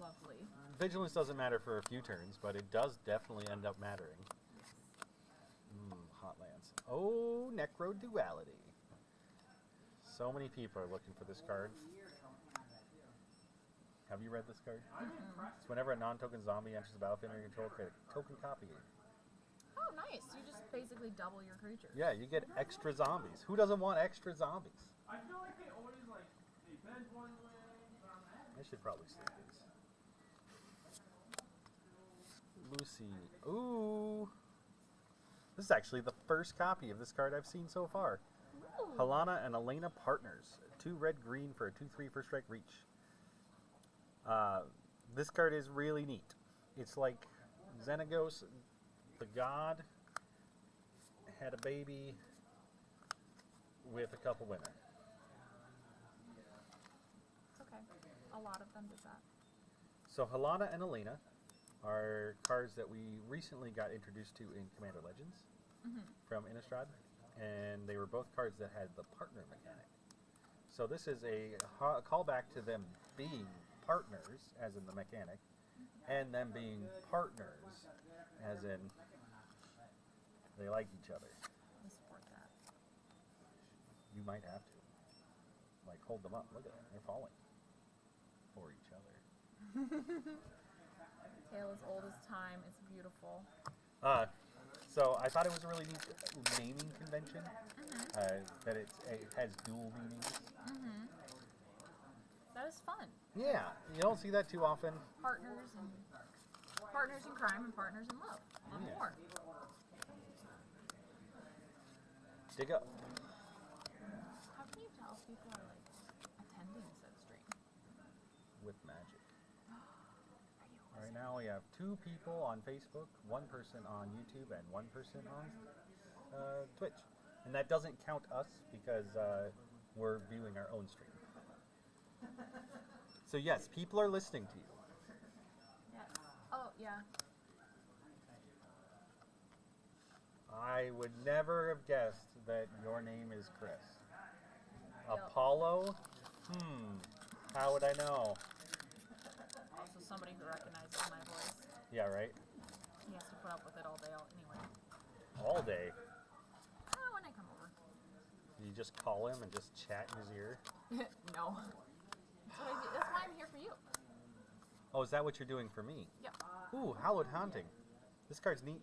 Lovely. Vigilance doesn't matter for a few turns, but it does definitely end up mattering. Hotlands. Oh, Necro Duality. So many people are looking for this card. Have you read this card? I'm impressed. It's whenever a non-token zombie enters the battlefield under your control, create a token copy. Oh, nice. You just basically double your creatures. Yeah, you get extra zombies. Who doesn't want extra zombies? I feel like they always like they bend one way, but I'm mad. I should probably sleep these. Lucy. Ooh. This is actually the first copy of this card I've seen so far. Ooh. Halana and Elena Partners. 2 red-green for a 2/3 first strike reach. This card is really neat. It's like Xenagos, the god, had a baby with a couple women. It's okay. A lot of them did that. So Halana and Elena are cards that we recently got introduced to in Commander Legends from Innistrad, and they were both cards that had the partner mechanic. So this is a callback to them being partners, as in the mechanic, and them being partners, as in they like each other. We support that. You might have to. Like, hold them up. Look at them. They're falling for each other. Tale as old as time. It's beautiful. So I thought it was a really neat naming convention. That it has dual meanings. That is fun. Yeah, you don't see that too often. Partners in crime and partners in love. Love Yeah. more. Dig up. How can you tell if people are like attending said stream? With magic. Are you Right now we have 2 people on Facebook, 1 person on YouTube, and 1 person on Twitch. And that doesn't count us because we're viewing our own stream. So yes, people are listening to you. Yes. Oh yeah. I would never have guessed that your name is Chris. Yep. Apollo? How would I know? Also somebody who recognizes my voice. Yeah, right? He has to put up with it all day anyway. All day. Oh, when I come over. You just call him and just chat in his ear? No. That's what I do. That's why I'm here for you. Oh, is that what you're doing for me? Yep. Ooh, Hallowed Haunting. This card's neat.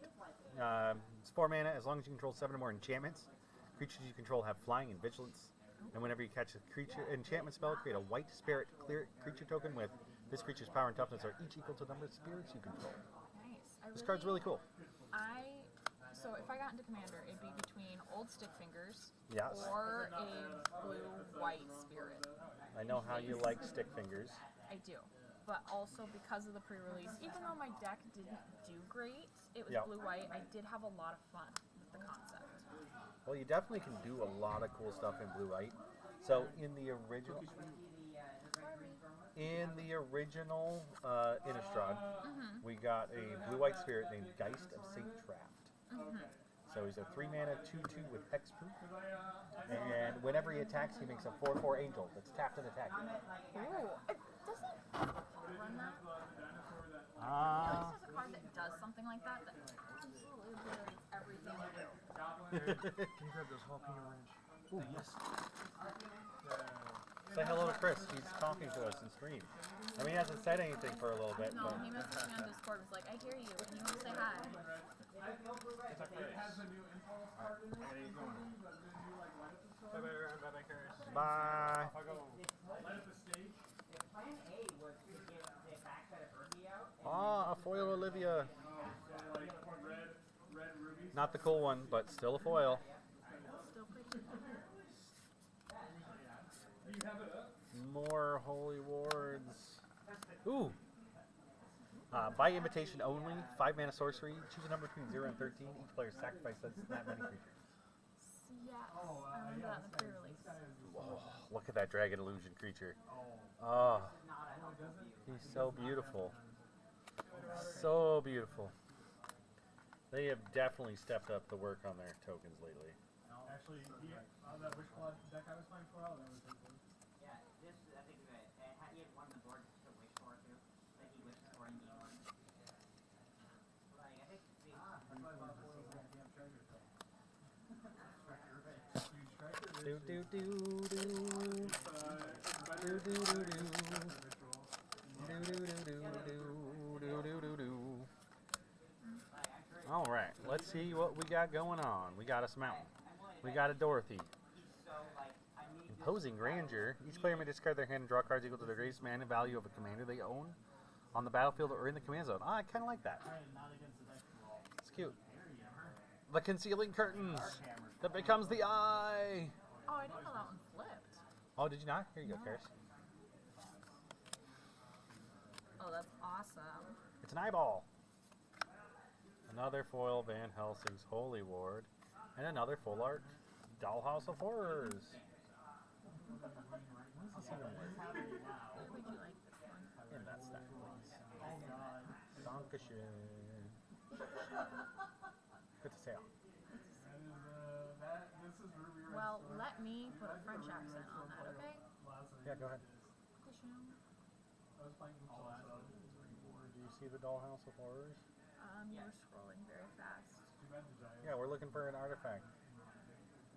It's 4 mana. As long as you control 7 or more enchantments, creatures you control have flying and vigilance. And whenever you catch a creature enchantment spell, create a white spirit creature token with this creature's power and toughness are each equal to the number of spirits you control. Nice. This card's really cool. So if I got into Commander, it'd be between Old Stick Fingers Yes. or a blue-white spirit. I know how you like stick fingers. I do. But also because of the pre-release, even though my deck didn't do great, it was Yep. blue-white, I did have a lot of fun with the concept. Well, you definitely can do a lot of cool stuff in blue-white. So in the original Innistrad, we got a blue-white spirit named Geist of Saint Traft. So he's a 3 mana 2/2 with hexproof, and whenever he attacks, he makes a 4/4 angel that's tapped and attacking. Ooh, it doesn't run that. Ah. At least there's a card that does something like that that absolutely obliterates everything you do. Can you grab those jalapeno ranch? Ooh, yes. Say hello to Chris. He's talking to us in stream. I mean, he hasn't said anything for a little bit, No, but he messaged me on Discord, was like, I hear you, and you want to say hi. bye. Ah, a foil Olivia. Not the cool one, but still a foil. Still pretty. More Holy Wards. Ooh. By invitation only, 5 mana sorcery. Choose a number between 0 and 13. Each player sacrifices that many creatures. Yes, I remember that in the pre-release. Oh, look at that Dragon Illusion creature. Oh, he's so beautiful. So beautiful. They have definitely stepped up the work on their tokens lately. Actually, that Wish Blood deck I was playing for a while, that was his one. Yeah, this I think he had one on the board to wish for too. Like he wished for in game one. Like I think the Damn treasure thing. Do do do do. Do do do do. see what we got going on. We got us Mountain. We got a Dorothy. Imposing grandeur. Each player may discard their hand and draw cards equal to the greatest mana value of a commander they own on the battlefield or in the command zone. I kind of like that. It's cute. The concealing curtains that becomes the eye. Oh, I didn't know that one flipped. Oh, did you not? Here you go, No. Karis. Oh, that's awesome. It's an eyeball. Another foil Van Helsing's Holy Ward. And another full art Dollhouse of Horrors. What is this even worth? Would you like this one? In that stack, please. Dankeschön. Good to see you. This is Ruby Red Well, Storm. let me put a French accent on that, okay? Yeah, go ahead. I was playing with also. Do you see the Dollhouse of Horrors? You were scrolling very fast. Too bad the Giants. Yeah, we're looking for an artifact.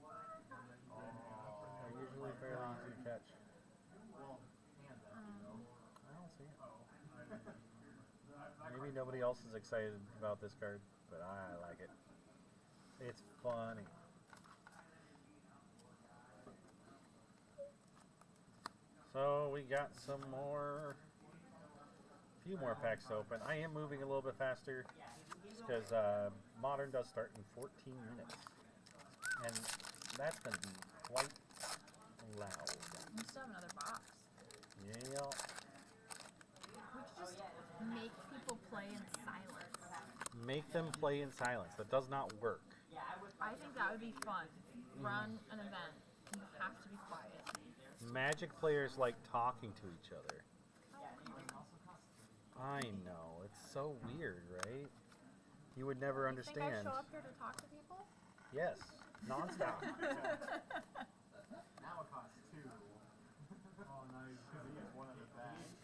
They're usually fairly easy to catch. I don't see it. Maybe nobody else is excited about this card, but I like it. It's funny. So we got some more, few more packs to open. I am moving a little bit faster because Modern does start in 14 minutes, and that's going to be quite loud. We still have another box. Yeah. We could just make people play in silence. Make them play in silence. That does not work. I think that would be fun. Run an event. You have to be quiet. Magic players like talking to each other. I know. It's so weird, right? You would never You think I understand. show up here to talk to people? Yes. Nonstop. Now it costs 2. Oh, nice. Because he gets one of the bags.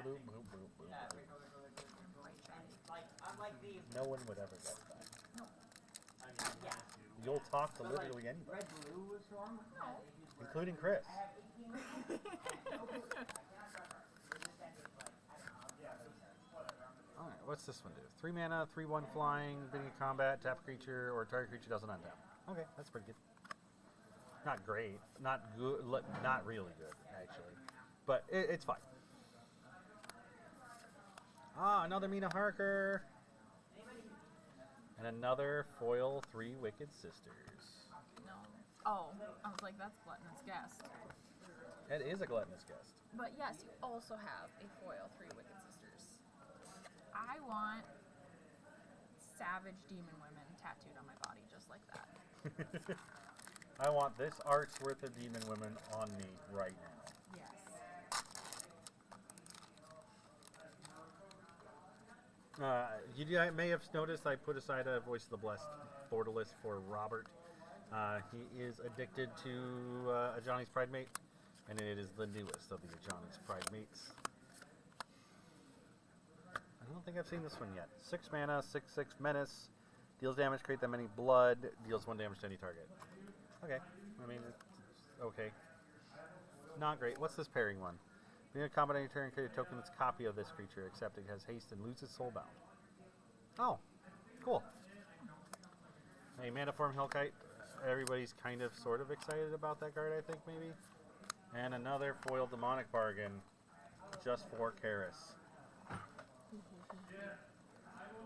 Boop, boop, boop, boop, boop. No one would ever get that. You'll talk to literally anybody, including Chris. Alright, what's this one do? 3 mana, 3/1 flying, beginning of combat, tap a creature, or target creature doesn't untap. Okay, that's pretty good. Not great, not good, not really good, actually. But it's fine. Ah, another Mina Harker. And another foil 3 Wicked Sisters. No. Oh, I was like, that's Gluttonous Guest. It is a gluttonous guest. But yes, you also have a foil 3 Wicked Sisters. I want savage demon women tattooed on my body just like that. I want this art's worth of demon women on me right now. Yes. You may have noticed I put aside a Voice of the Blessed Borderless for Robert. He is addicted to Ajani's Pride Mate, and it is the newest of the Ajani's Pride Mates. I don't think I've seen this one yet. 6 mana, 6/6 menace. Deals damage, create that many blood. Deals 1 damage to any target. Okay. I mean, it's okay. Not great. What's this pairing one? Being a combat on your turn, create a token that's a copy of this creature, except it has haste and loses soulbound. Oh, cool. Hey, Maniform Hellkite. Everybody's kind of, sort of excited about that card, I think, maybe. And another foiled Demonic Bargain, just for Karis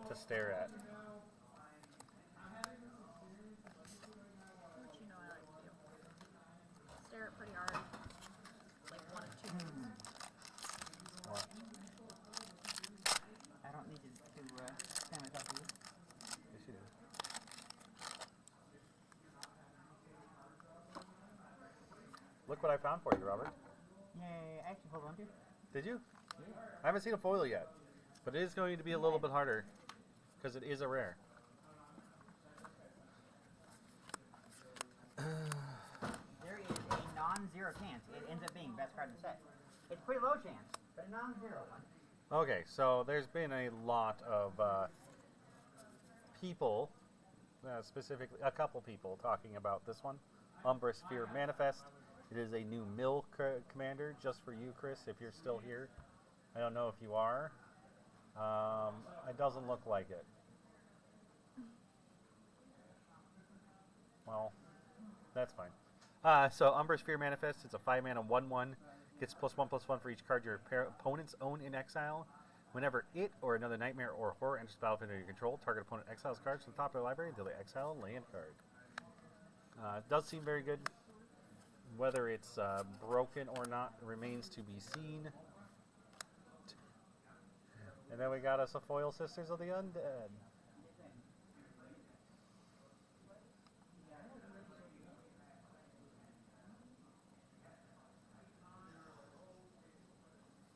to stare at. Which you know I like to do. Stare at pretty hard. Like 1 of 2 moves. What? I don't need to stand myself to you. Yes, you do. Look what I found for you, Robert. Yay, I actually pulled one too. Did you? I haven't seen a foil yet, but it is going to be a little bit harder because it is a rare. There is a non-zero chance it ends up being best card in the set. It's pretty low chance, but a non-zero one. Okay, so there's been a lot of people, specifically a couple people, talking about this one, Umbra Sphere Manifest. It is a new mill commander just for you, Chris, if you're still here. I don't know if you are. It doesn't look like it. Well, that's fine. So Umbra's Fear Manifest, it's a 5-mana 1/1. Gets +1/+1 for each card your opponents own in exile. Whenever it or another nightmare or horror enters the battlefield under your control, target opponent exiles cards from the top of their library until they exile a land card. It does seem very good. Whether it's broken or not remains to be seen. And then we got us a foil Sisters of the Undead.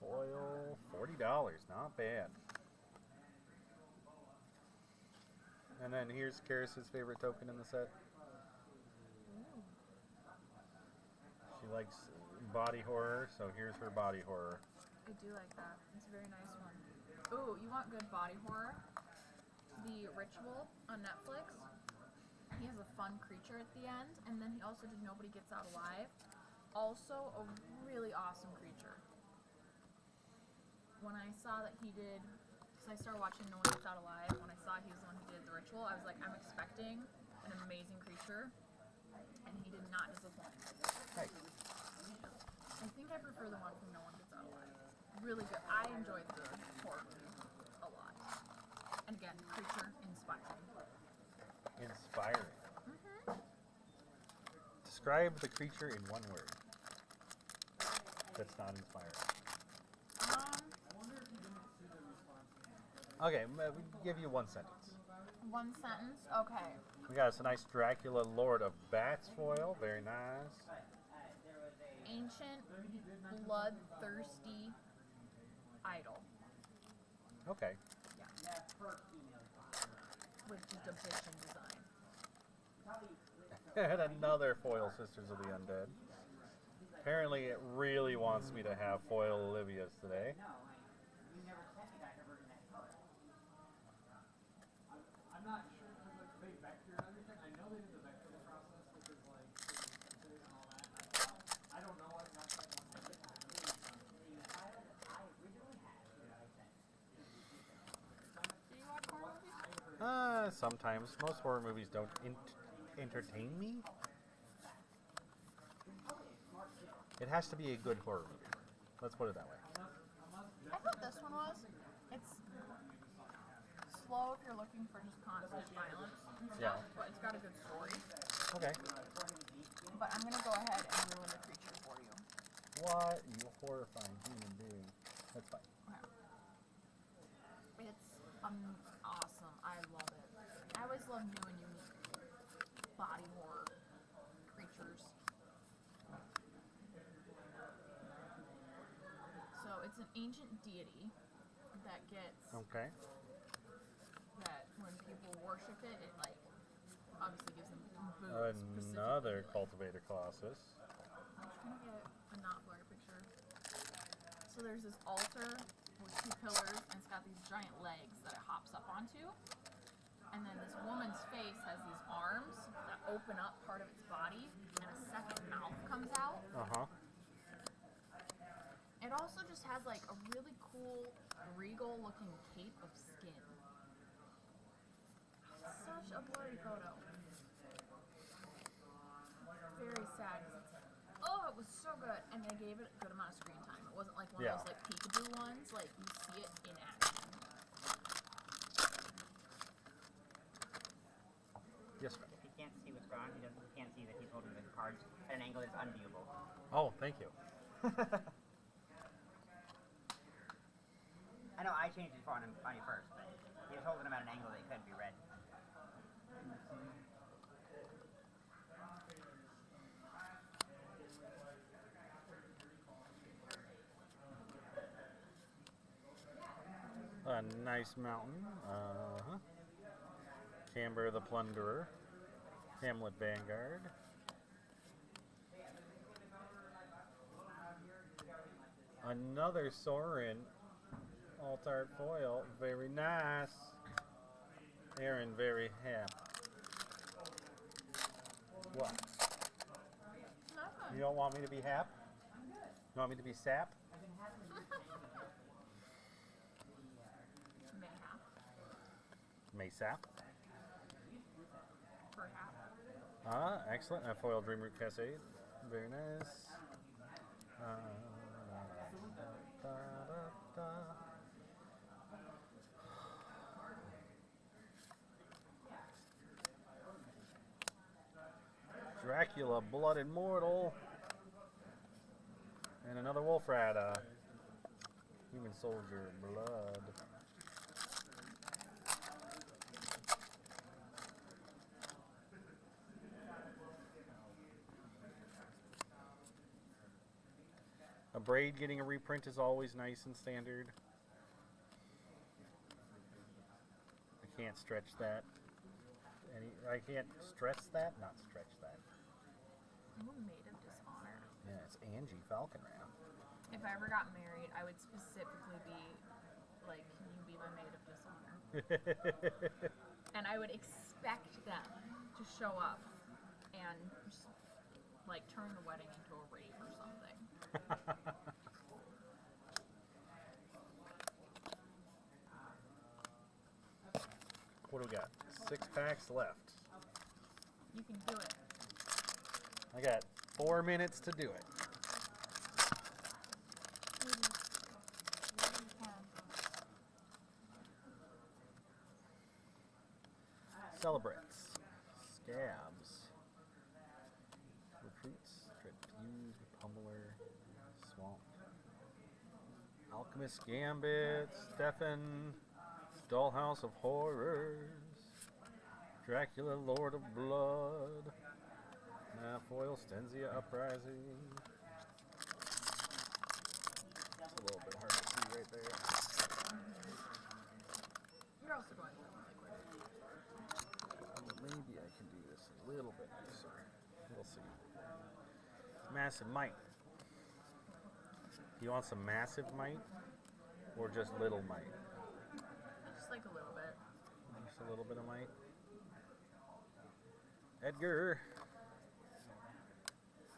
Foil, $40, not bad. And then here's Karis's favorite token in the set. She likes body horror, so here's her body horror. I do like that. It's a very nice one. Ooh, you want good body horror? The Ritual on Netflix. He has a fun creature at the end, and then he also did Nobody Gets Out Alive. Also a really awesome creature. When I saw that he did, because I started watching No One Gets Out Alive, when I saw he was the one who did the Ritual, I was like, I'm expecting an amazing creature, and he did not disappoint. Hey. I think I prefer the one from No One Gets Out Alive. Really good. I enjoyed the horror movie a lot. And again, creature inspiring. Inspiring. Describe the creature in one word. That's not inspiring. Okay, we give you one sentence. One sentence? Okay. We got us a nice Dracula Lord of Bats foil. Very nice. Ancient, bloodthirsty idol. Okay. Yeah. With just a bitchin' design. And another foil Sisters of the Undead. Apparently it really wants me to have foil Olivia's today. I'm not sure because like they vector and everything. I know they did the vector process, which is like and all that. I don't know what that one is. Do you watch horror movies? Sometimes. Most horror movies don't entertain me. It has to be a good horror movie. Let's put it that way. I thought this one was. It's slow if you're looking for just constant violence. Yeah. But it's got a good story. Okay. But I'm gonna go ahead and ruin the creature for you. What? You horrifying human being. That's fine. Okay. It's awesome. I love it. I always love new and unique body horror creatures. So it's an ancient deity that gets Okay. that when people worship it, it like obviously gives them boots. Another specifically. Cultivator Colossus. I'm just gonna get a not blurry picture. So there's this altar with 2 pillars, and it's got these giant legs that it hops up onto. And then this woman's face has these arms that open up part of its body, and a second mouth comes out. Uh-huh. It also just has like a really cool, regal-looking cape of skin. Such a blurry photo. Very sad. 'Cause oh, it was so good, and they gave it a good amount of screen time. It wasn't like one Yeah. of those like peekaboo ones. Like you see it in action. Yes, ma'am. If he can't see what's going on, he can't see that he's holding the cards at an angle that's unviewable. Oh, thank you. I know I changed it on you first, but he was holding them at an angle that couldn't be read. A nice mountain. Uh-huh. Camber the Plunderer. Hamlet Vanguard. Another Sorin Alt-Art foil. Very nice. Aaron, very happy. What? Nothing. You don't want me to be hap? You want me to be sap? Maysap. Perhaps. Excellent. A foil Dreamroot Cascade. Very nice. Dracula, Blood Immortal. And another Wolf Rat, Human Soldier, Blood. A Braid getting a reprint is always nice and standard. I can't stretch that. I can't stress that? Not stretch that. Ooh, Maid of Dishonor. Yeah, it's Angie Falconram. If I ever got married, I would specifically be like, can you be my Maid of Dishonor? And I would expect them to show up and just, like, turn the wedding into a rape or something. What do we got? 6 packs left. You can do it. I got 4 minutes to do it. You can. Celebrates. Scabs. Recruits. Dread Fuse. Pummeler. Swamp. Alchemist Gambit. Stefan. Dollhouse of Horrors. Dracula, Lord of Blood. Foil, Stenzia Uprising. It's a little bit hard to see right there. You're also going to Maybe I can do this a little bit nicer. We'll see. Massive Might. Do you want some Massive Might? Or just Little Might? just like a little bit. Just a little bit of Might. Edgar.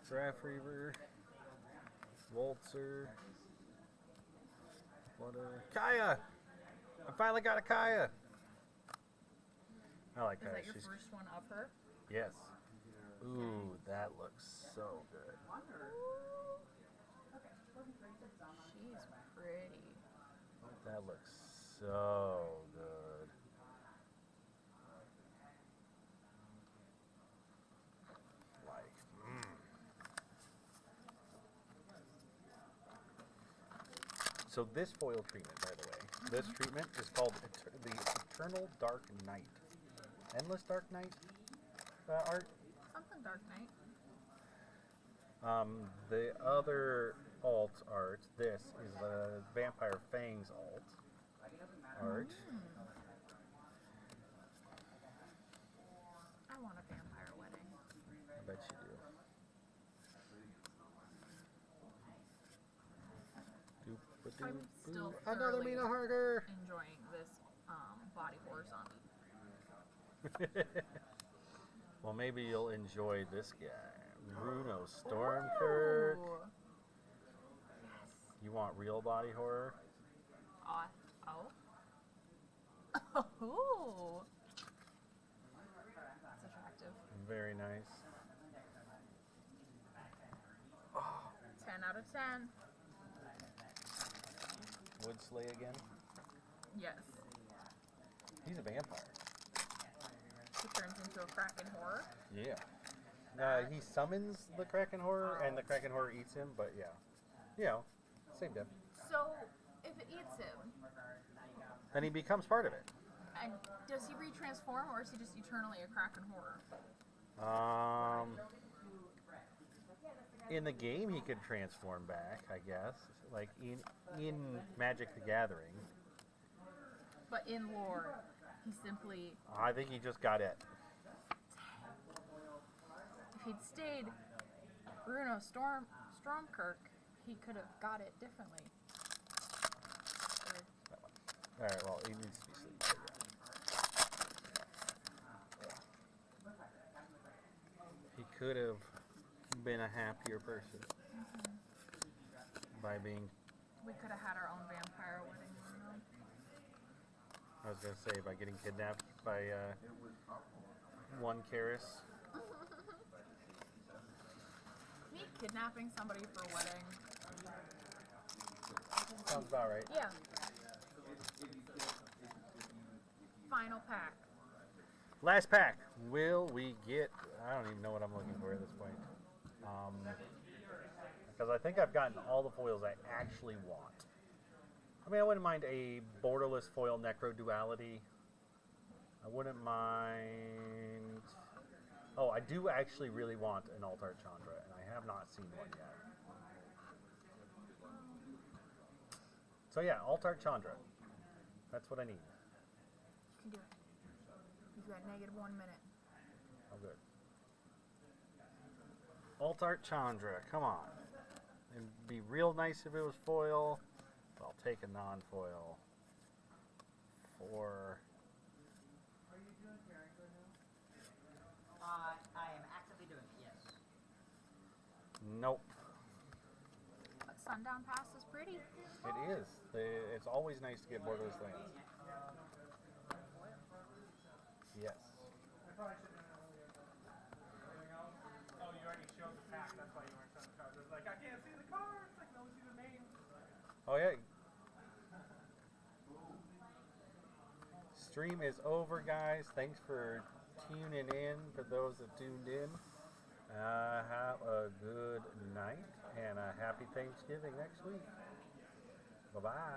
Draft Reaver. Waltzer. What a... Kaya! I finally got a Kaya! I like Is Kaya. that your She's... first one of her? Yes. Ooh, that looks so good. She's pretty. That looks so good. Like, So this foil treatment, by the way, this treatment is called the Eternal Dark Knight. Endless Dark Knight art. Something Dark Knight. The other alt art, this is the Vampire Fangs alt art. I want a vampire wedding. I bet you do. I'm still Another thoroughly Mina Harger! enjoying this body horror zombie. Well, maybe you'll enjoy this guy. Bruno Stormkirk. Ooh. You want real body horror? Oh. Ooh. That's attractive. Very nice. 10 out of 10. Woodslay again. Yes. He's a vampire. He turns into a Kraken horror. Yeah. He summons the Kraken horror, and the Kraken horror eats him. But yeah, you know, same diff. So, if it eats him, Then he becomes part of it. and does he retransform, or is he just eternally a Kraken horror? In the game, he could transform back, I guess, like in Magic: The Gathering. But in lore, he simply, I think he just got it. if he'd stayed Bruno Stormkirk, he could have got it differently. All right, well, he needs to be sleeping. He could have been a happier person by being. We could have had our own vampire wedding. I was gonna say by getting kidnapped by one Karis. Me kidnapping somebody for a wedding. Sounds about right. Yeah. Final pack. Last pack. Will we get? I don't even know what I'm looking for at this point. Because I think I've gotten all the foils I actually want. I mean, I wouldn't mind a borderless foil Necro Duality. I wouldn't mind. Oh, I do actually really want an Altar Chandra, and I have not seen one yet. So yeah, Altar Chandra. That's what I need. You can do it. You've got negative 1 minute. Oh, good. Altar Chandra, come on. It'd be real nice if it was foil, but I'll take a non-foil for. Are you doing character now? I am actively doing it, yes. Nope. Sundown Pass is pretty. It is. It's always nice to get borderless lands. Yes. I probably should have done it earlier. Anything else? Oh, you already showed the pack. That's why you weren't showing the cards. I was like, I can't see the cards. I can only see the names. Oh yeah. Stream is over, guys. Thanks for tuning in. For those that tuned in, have a good night and a happy Thanksgiving next week. Bye bye.